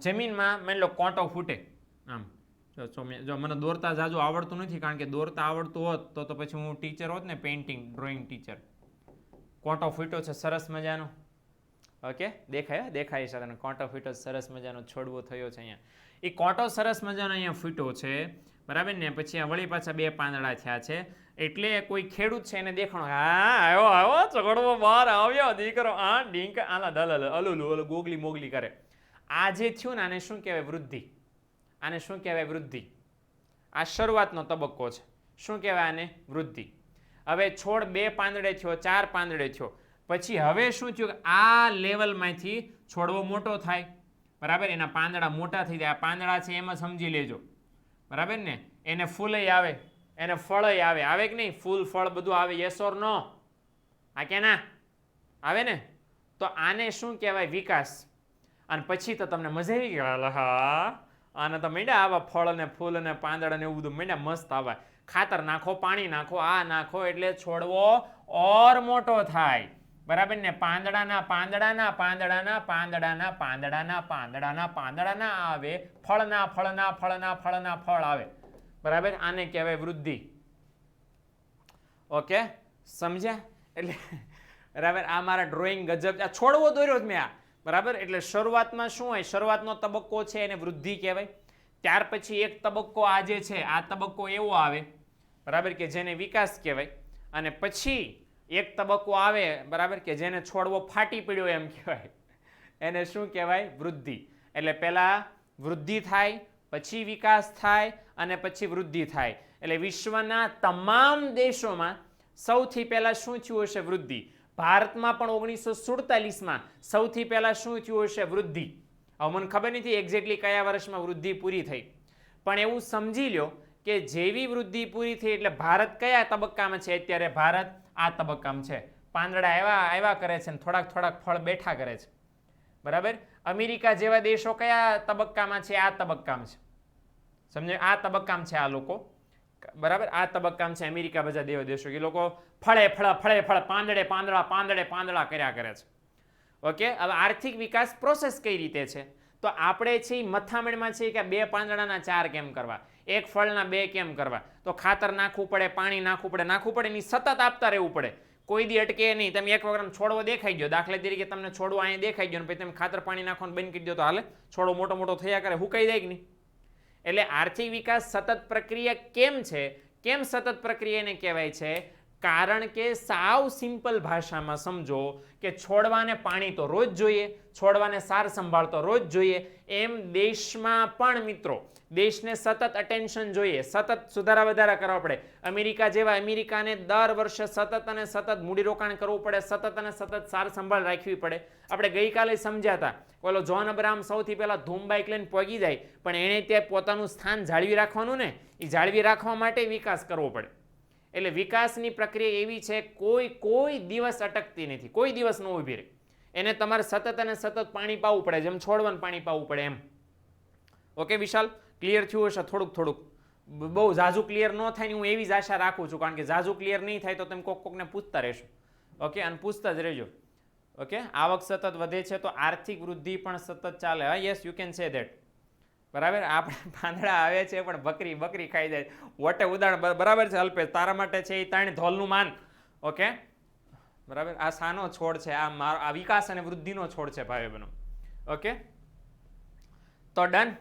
Speaker 1: જમીનમાં માની લો કોંટો ફૂટે. આમ જો મને દોરતા જાજુ આવડતું નથી, કારણ કે દોરતા આવડતું હોત તો પછી હું ટીચર હોત ને, પેઇન્ટિંગ ડ્રોઈંગ ટીચર. કોંટો ફૂટ્યો છે સરસ મજાનો. ઓકે, દેખાય છે તને કોંટો ફૂટ્યો સરસ મજાનો છોડવો થયો છે અહીંયા. એ કોંટો સરસ મજાનો અહીંયા ફૂટ્યો છે. બરાબર ને? પછી આ વળી પાછા 2 પાંદડા થયા છે. એટલે કોઈ ખેડૂત છે એને દેખાણો, આવ્યો ચગડવો બહાર આવ્યો દીકરો, આ ડીંક આલા દલ અલુલું ગોગલી મોગલી કરે. આ જે થયું ને આને શું કહેવાય? વૃદ્ધિ. આ શરૂઆતનો તબક્કો છે. શું કહેવાય આને? વૃદ્ધિ. હવે છોડ 2 પાંદડે થયો, 4 પાંદડે થયો. પછી હવે શું થયું કે આ લેવલમાંથી છોડવો મોટો થાય, બરાબર, એના પાંદડા મોટા થઈ જાય. આ પાંદડા છે એમ જ સમજી લેજો, બરાબર ને. એને ફૂલય આવે, એને ફળય આવે, આવે કે નહીં? ફૂલ ફળ બધું આવે, યસ ઓર નો? આ કે ના આવે ને? તો આને શું કહેવાય? વિકાસ. અને પછી તો તમને મજા આવી ગઈ, હા આને તો માંડ્યા આવા ફળ ને ફૂલ ને પાંદડા ને એવું બધું માંડ્યા મસ્ત આવે. ખાતર નાખો, પાણી નાખો, આ નાખો એટલે છોડવો ઓર મોટો થાય, બરાબર ને. પાંદડાના પાંદડાના પાંદડાના પાંદડાના પાંદડાના પાંદડાના પાંદડાના આવે, ફળના ફળના ફળના ફળના ફળ આવે, બરાબર. આને કહેવાય વૃદ્ધિ. ઓકે, સમજ્યા? એટલે બરાબર, આ મારા ડ્રોઈંગ ગજબ. આ છોડવો દોર્યો જ મેં આ, બરાબર. એટલે શરૂઆતમાં શું હોય? શરૂઆતનો તબક્કો છે એને વૃદ્ધિ કહેવાય. ત્યાર પછી એક તબક્કો આ જે છે, આ તબક્કો એવો આવે, બરાબર, કે જેને વિકાસ કહેવાય. અને પછી એક તબક્કો આવે, બરાબર, કે જેને છોડવો ફાટી પડ્યો એમ કહેવાય, એને શું કહેવાય? વૃદ્ધિ. એટલે પહેલા વૃદ્ધિ થાય, પછી વિકાસ થાય અને પછી વૃદ્ધિ થાય. એટલે વિશ્વના તમામ દેશોમાં સૌથી પહેલા શું થયું હશે? વૃદ્ધિ. ભારતમાં પણ 1947માં સૌથી પહેલા શું થયું હશે? વૃદ્ધિ. હવે મને ખબર નથી એક્ઝેક્ટલી કયા વર્ષમાં વૃદ્ધિ પૂરી થઈ, પણ એવું સમજી લો કે જેવી વૃદ્ધિ પૂરી થઈ એટલે ભારત કયા તબક્કામાં છે અત્યારે? ભારત આ તબક્કામાં છે. પાંદડા આવ્યા કરે છે ને થોડાક થોડાક ફળ બેઠા કરે છે, બરાબર. અમેરિકા જેવા દેશો કયા તબક્કામાં છે? આ તબક્કામાં છે, સમજો. આ તબક્કામાં છે આ લોકો, બરાબર. આ તબક્કામાં છે અમેરિકા, બધા દેવ દેશો. એ લોકો ફળે ફળ પાંદડે પાંદડા પાંદડે પાંદડા કર્યા કરે છે. ઓકે, હવે આર્થિક વિકાસ પ્રોસેસ કઈ રીતે છે? તો આપણે છે મથામણમાં છે કે 2 પાંદડાના 4 કેમ કરવા, 1 ફળના 2 કેમ કરવા? તો ખાતર નાખવું પડે, પાણી નાખવું પડે, એની સતત આપતા રહેવું પડે, કોઈ દી અટકે નહીં. તમે એક વખત છોડવો દેખાઈ ગયો, દાખલા તરીકે તમને છોડવો અહીંયા દેખાઈ ગયો, પછી તમે ખાતર પાણી નાખવાનું બંધ કરી દો તો હાલે? છોડવો મોટો મોટો થયા કરે, હુકાઈ જાય કે નહીં? એટલે આર્થિક વિકાસ સતત પ્રક્રિયા કેમ છે? કેમ સતત પ્રક્રિયા એને કહેવાય છે? કારણ કે સાવ સિમ્પલ ભાષામાં સમજો કે છોડવાને પાણી તો રોજ જોઈએ, છોડવાને સાર સંભાળ તો રોજ જોઈએ. એમ દેશમાં પણ મિત્રો દેશને સતત અટેન્શન જોઈએ, સતત સુધારા વધારા કરવા પડે. અમેરિકા જેવા, અમેરિકાને દર વર્ષે સતત અને સતત મૂડીરોકાણ કરવું પડે, સતત અને સતત સાર સંભાળ રાખવી પડે. આપણે ગઈકાલે સમજ્યા હતા, ઓલો જ્હોન અબ્રાહમ સૌથી પહેલા ધૂમ બાઇક લઈને પહોંચી જાય, પણ એણે ત્યાં પોતાનું સ્થાન જાળવી રાખવાનું ને, એ જાળવી રાખવા માટે વિકાસ કરવો પડે. એટલે વિકાસની પ્રક્રિયા એવી છે, કોઈ દિવસ અટકતી નથી, કોઈ દિવસ ન ઊભી રહે. એને તમારે સતત અને સતત પાણી પાવું પડે, જેમ છોડવાનું પાણી પાવું પડે એમ. ઓકે વિશાલ, ક્લિયર થયું હશે? થોડુંક બહુ ઝાઝુ ક્લિયર ન થાય ને હું એવી જ આશા રાખું છું, કારણ કે ઝાઝુ ક્લિયર નહીં થાય તો તમે કોકને પૂછતા રહેશો. ઓકે, અને પૂછતા જ રહેજો. ઓકે, આવક સતત વધે છે તો આર્થિક વૃદ્ધિ પણ સતત ચાલે. હા, yes, you can say that, બરાબર. આપણે પાંદડા આવે છે પણ બકરી ખાઈ જાય. વટે ઉદાહરણ બરાબર છે અલ્પેશ, તારા માટે છે એ તાણી ધોલનું માન. ઓકે, બરાબર. આ સાનો છોડ છે? આ વિકાસ અને વૃદ્ધિનો છોડ છે ભાઈ બહેનો. ઓકે, તો ડન.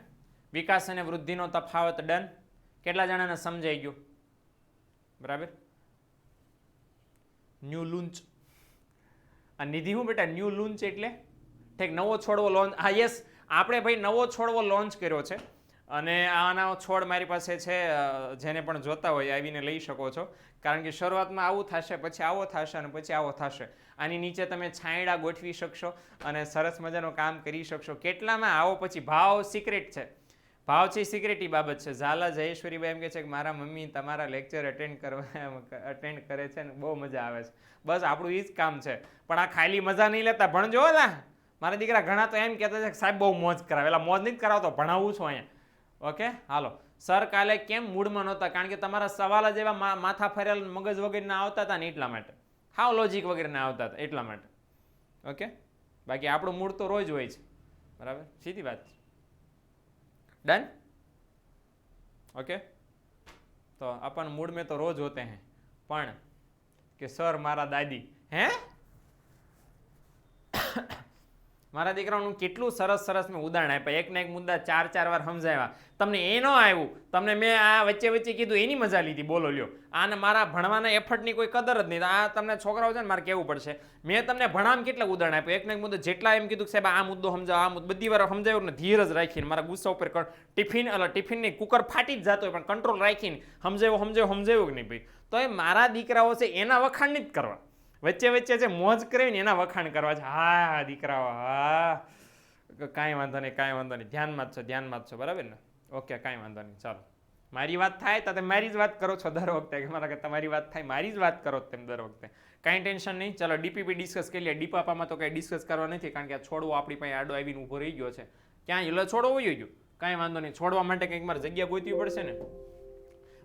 Speaker 1: વિકાસ અને વૃદ્ધિનો તફાવત ડન. કેટલા જણાને સમજાઈ ગયું? બરાબર. ન્યૂ લુન્ચ. આ નિધિ હું બેટા, ન્યૂ લુન્ચ એટલે ઠીક નવો છોડવો લોન્ચ. હા યસ, આપણે ભાઈ નવો છોડવો લોન્ચ કર્યો છે અને આનો છોડ મારી પાસે છે. જેને પણ જોતા હોય આવીને લઈ શકો છો, કારણ કે શરૂઆતમાં આવું થશે, પછી આવો થશે અને પછી આવો થશે. આની નીચે તમે છાંયડા ગોઠવી શકશો અને સરસ મજાનું કામ કરી શકશો. કેટલામાં આવો? પછી ભાવ સિક્રેટ છે, ભાવ છે સિક્રેટી બાબત છે. ઝાલા જયેશ્વરીબાઈ એમ કહે છે કે મારા મમ્મી તમારા લેક્ચર અટેન્ડ કરે છે ને બહુ મજા આવે છે. બસ આપણું એ જ કામ છે, પણ આ ખાલી મજા નહીં લેતા, ભણજો. મારા દીકરા ઘણા તો એમ કહેતા છે કે સાહેબ બહુ મોજ કરાવે. એટલે મોજ નથી કરાવતો, ભણાવું છું અહીંયા. ઓકે, હાલો. સર કાલે કેમ મૂડમાં નહોતા? કારણ કે તમારા સવાલ જ એવા માથા ફરેલ મગજ વગેરેના આવતા હતા ને એટલા માટે, હાવ લોજિક વગેરેના આવતા હતા એટલા માટે. ઓકે, બાકી આપણું મૂડ તો રોજ હોય છે, બરાબર, સીધી વાત. डन? ओके, तो अपन मूड में तो रोज होते हैं, पण कि सर मारा दादी हैं મારા દીકરાનું કેટલું સરસ સરસ મેં ઉદાહરણ આપ્યા, એક ને એક મુદ્દા 4 વાર સમજાવ્યા. તમને એ ન આવ્યું, તમને મેં આ વચ્ચે કીધું એની મજા લીધી, બોલો લ્યો. આને મારા ભણવાના એફર્ટની કોઈ કદર જ નહીં. આ તમને છોકરાઓ છે ને મારે કહેવું પડશે, મેં તમને ભણાવવામાં કેટલા ઉદાહરણ આપ્યું, એક ને એક મુદ્દો જેટલા એમ કીધું કે સાહેબ આ મુદ્દો સમજાવો, આ મુદ્દો બધી વાર સમજાવ્યું ને ધીરજ રાખીને મારા ગુસ્સા ઉપર ટિફિનની કુકર ફાટી જ જતો હોય પણ કંટ્રોલ રાખીને સમજાવ્યું કે નહીં ભાઈ. તો એ મારા દીકરાઓ છે એના વખાણ નહીં જ કરવા, વચ્ચે વચ્ચે જે મોજ કરે ને એના વખાણ કરવા છે. હા દીકરાઓ, હા કાંઈ વાંધો નહીં, કાંઈ વાંધો નહીં, ધ્યાનમાં જ છો બરાબર ને? ઓકે, કાંઈ વાંધો નહીં. ચાલો, મારી વાત થાય તો તમે મારી જ વાત કરો છો દર વખતે, કે મારા તમારી વાત થાય મારી જ વાત કરો તમે દર વખતે. કાંઈ ટેન્શન નહીં. ચાલો ડીપીપી ડિસ્કસ કરી લઈએ. ડીપાપામાં તો કંઈ ડિસ્કસ કરવા નથી, કારણ કે આ છોડવો આપણી પાસે આડો આવીને ઊભો રહી ગયો છે. ક્યાં એટલે છોડવો વયો ગયો? કાંઈ વાંધો નહીં, છોડવા માટે કંઈક મારે જગ્યા ગોતવી પડશે ને.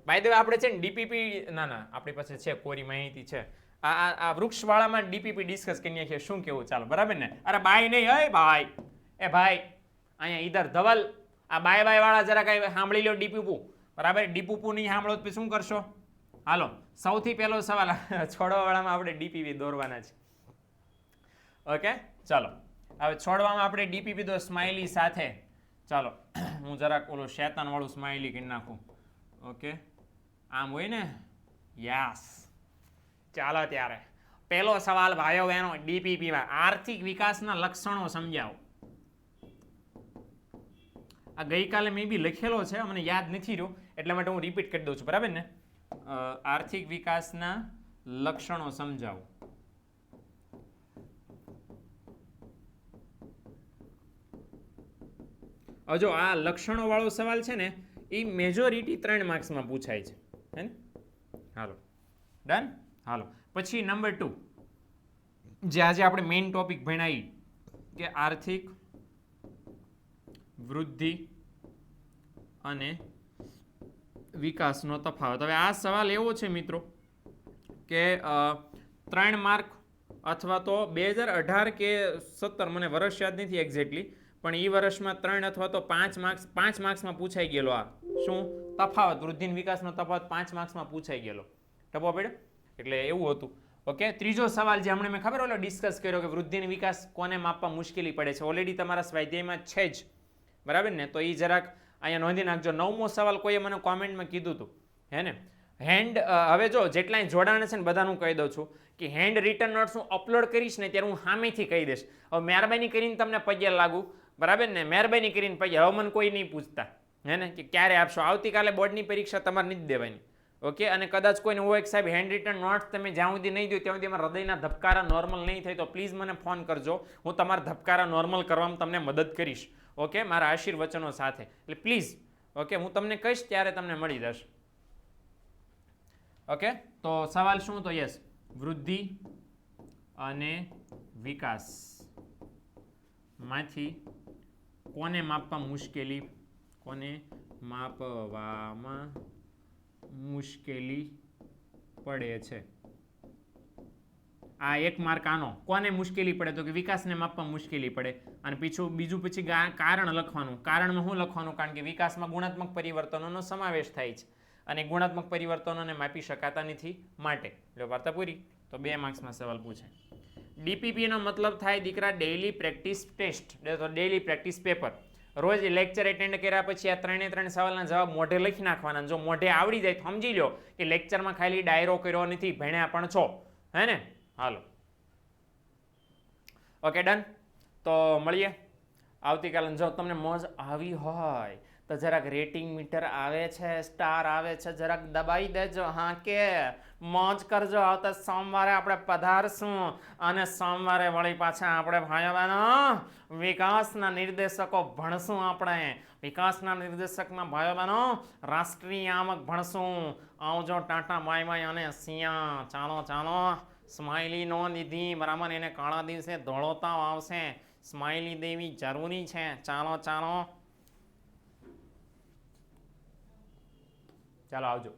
Speaker 1: બાય ધ વે આપણે છે ને ડીપીપી, ના આપણી પાસે છે, કોરી માહિતી છે. આ વૃક્ષવાળામાં ડીપીપી ડિસ્કસ કરી નાખીએ. શું કેવું? ચાલો બરાબર ને? અરે બાય નહીં, હે ભાઈ, એ ભાઈ અહીંયા ઈધર ધવલ, આ બાય વાળા જરા કાંઈ સાંભળી લો ડીપીપુ બરાબર. ડીપીપુ નહીં સાંભળો તો શું કરશો? હાલો, સૌથી પહેલો સવાલ છોડવાવાળામાં આપણે ડીપીપી દોરવાના છે. ઓકે ચાલો, હવે છોડવામાં આપણે ડીપીપી દો સ્માઇલી સાથે. ચાલો હું જરાક ઓલું શેતાન વાળું સ્માઇલી કરી નાખું. ઓકે, આમ હોય ને? યસ. ચાલો ત્યારે પહેલો સવાલ ભાઈઓ બહેનો, ડીપીપીમાં આર્થિક વિકાસના લક્ષણો સમજાવો. આ ગઈકાલે મેં બી લખેલો છે, મને યાદ નથી રહ્યો, એટલા માટે હું રિપીટ કરી દઉં છું બરાબર ને? આર્થિક વિકાસના લક્ષણો સમજાવો. જો આ લક્ષણો વાળો સવાલ છે ને, એ મેજોરિટી 3 માર્ક્સમાં પૂછાય છે, હે ને? હાલો ડન. હાલો પછી નંબર 2, જે આજે આપણે મેઇન ટોપિક ભણાવી કે આર્થિક વૃદ્ધિ અને વિકાસનો તફાવત. હવે આ સવાલ એવો છે મિત્રો કે 3 માર્ક અથવા તો 2018 કે 17, મને વર્ષ યાદ નથી એક્ઝેક્ટલી, પણ એ વર્ષમાં 3 અથવા તો 5 માર્ક્સમાં પૂછાઈ ગયેલો. આ શું તફાવત? વૃદ્ધિ અને વિકાસનો તફાવત 5 માર્ક્સમાં પૂછાઈ ગયેલો. ટપો પડ્યો એટલે એવું હતું. ઓકે, ત્રીજો સવાલ જે હમણાં મેં ખબર ઓલો ડિસ્કસ કર્યો કે વૃદ્ધિ અને વિકાસ કોને માપવા મુશ્કેલી પડે છે, ઓલરેડી તમારા સ્વાધ્યાયમાં છે જ બરાબર ને? તો એ જરાક અહીંયા નોંધી નાખજો. 9મો સવાલ કોઈએ મને કોમેન્ટમાં કીધું હતું, હે ને? હેન્ડ, હવે જો જેટલાય જોડાણ છે ને બધાનું કહી દઉં છું કે હેન્ડ રિટન નોટ્સ હું અપલોડ કરીશ ને ત્યારે હું સામેથી કહી દઈશ. હવે મહેરબાની કરીને તમને પગે લાગુ બરાબર ને? મહેરબાની કરીને પગે. હવે મને કોઈ નહીં પૂછતા, હે ને, કે ક્યારે આપશો. આવતીકાલે બોર્ડની પરીક્ષા તમારે નથી દેવાની. ઓકે, અને કદાચ કોઈને હોય કે સાહેબ હેન્ડ રિટન નોટ્સ તમે જ્યાં સુધી નહીં દો ત્યાં સુધી અમારા હૃદયના ધબકારા નોર્મલ નહીં થાય, તો પ્લીઝ મને ફોન કરજો. હું તમારા ધબકારા નોર્મલ કરવામાં તમને મદદ કરીશ. ઓકે, મારા આશીર્વચનો સાથે. એટલે પ્લીઝ, ઓકે, હું તમને કહીશ ત્યારે તમને મળી જશે. ઓકે, તો સવાલ શું? તો યસ, વૃદ્ધિ અને વિકાસ માંથી કોને માપવા મુશ્કેલી, કોને માપવામાં મુશ્કેલી પડે છે? આ 1 માર્ક આનો. કોને મુશ્કેલી પડે? તો કે વિકાસને માપવા મુશ્કેલી પડે. અને બીજું પછી કારણ લખવાનું. કારણમાં શું લખવાનું? કારણ કે વિકાસમાં ગુણાત્મક પરિવર્તનોનો સમાવેશ થાય છે અને ગુણાત્મક પરિવર્તનોને માપી શકાતા નથી માટે. એટલે વાર્તા પૂરી. તો 2 માર્ક્સમાં સવાલ પૂછાય. ડીપીપીનો મતલબ થાય દીકરા daily practice test, daily practice paper. રોજ લેક્ચર એટેન્ડ કર્યા પછી આ 3 સવાલના જવાબ મોઢે લખી નાખવાના. જો મોઢે આવડી જાય તો સમજી લો કે લેક્ચરમાં ખાલી ડાયરો કર્યો નથી, ભણ્યા પણ છો, હે ને? હાલો, ઓકે ડન. તો મળીએ આવતીકાલે. જો તમને મોજ આવી હોય તો જરાક રેટિંગ મીટર આવે છે, સ્ટાર આવે છે, જરાક દબાઈ દેજો. હા કે મોજ કરજો. આવતા સોમવારે આપણે પધારશું અને સોમવારે વળી પાછા આપણે ભાઈઓ બહેનો વિકાસના નિર્દેશકો ભણશું. આપણે વિકાસના નિર્દેશકમાં ભાઈઓ બહેનો રાષ્ટ્રીય આવક ભણશું. આવજો, ટાટા, બાય બાય અને સિયા. ચાલો ચાલો, સ્માઇલી નો દીધી બરાબર, એને કાળા દિવસે ધોળોતા આવશે. સ્માઇલી દેવી જરૂરી છે. ચાલો ચાલો ચાલો, આવજો.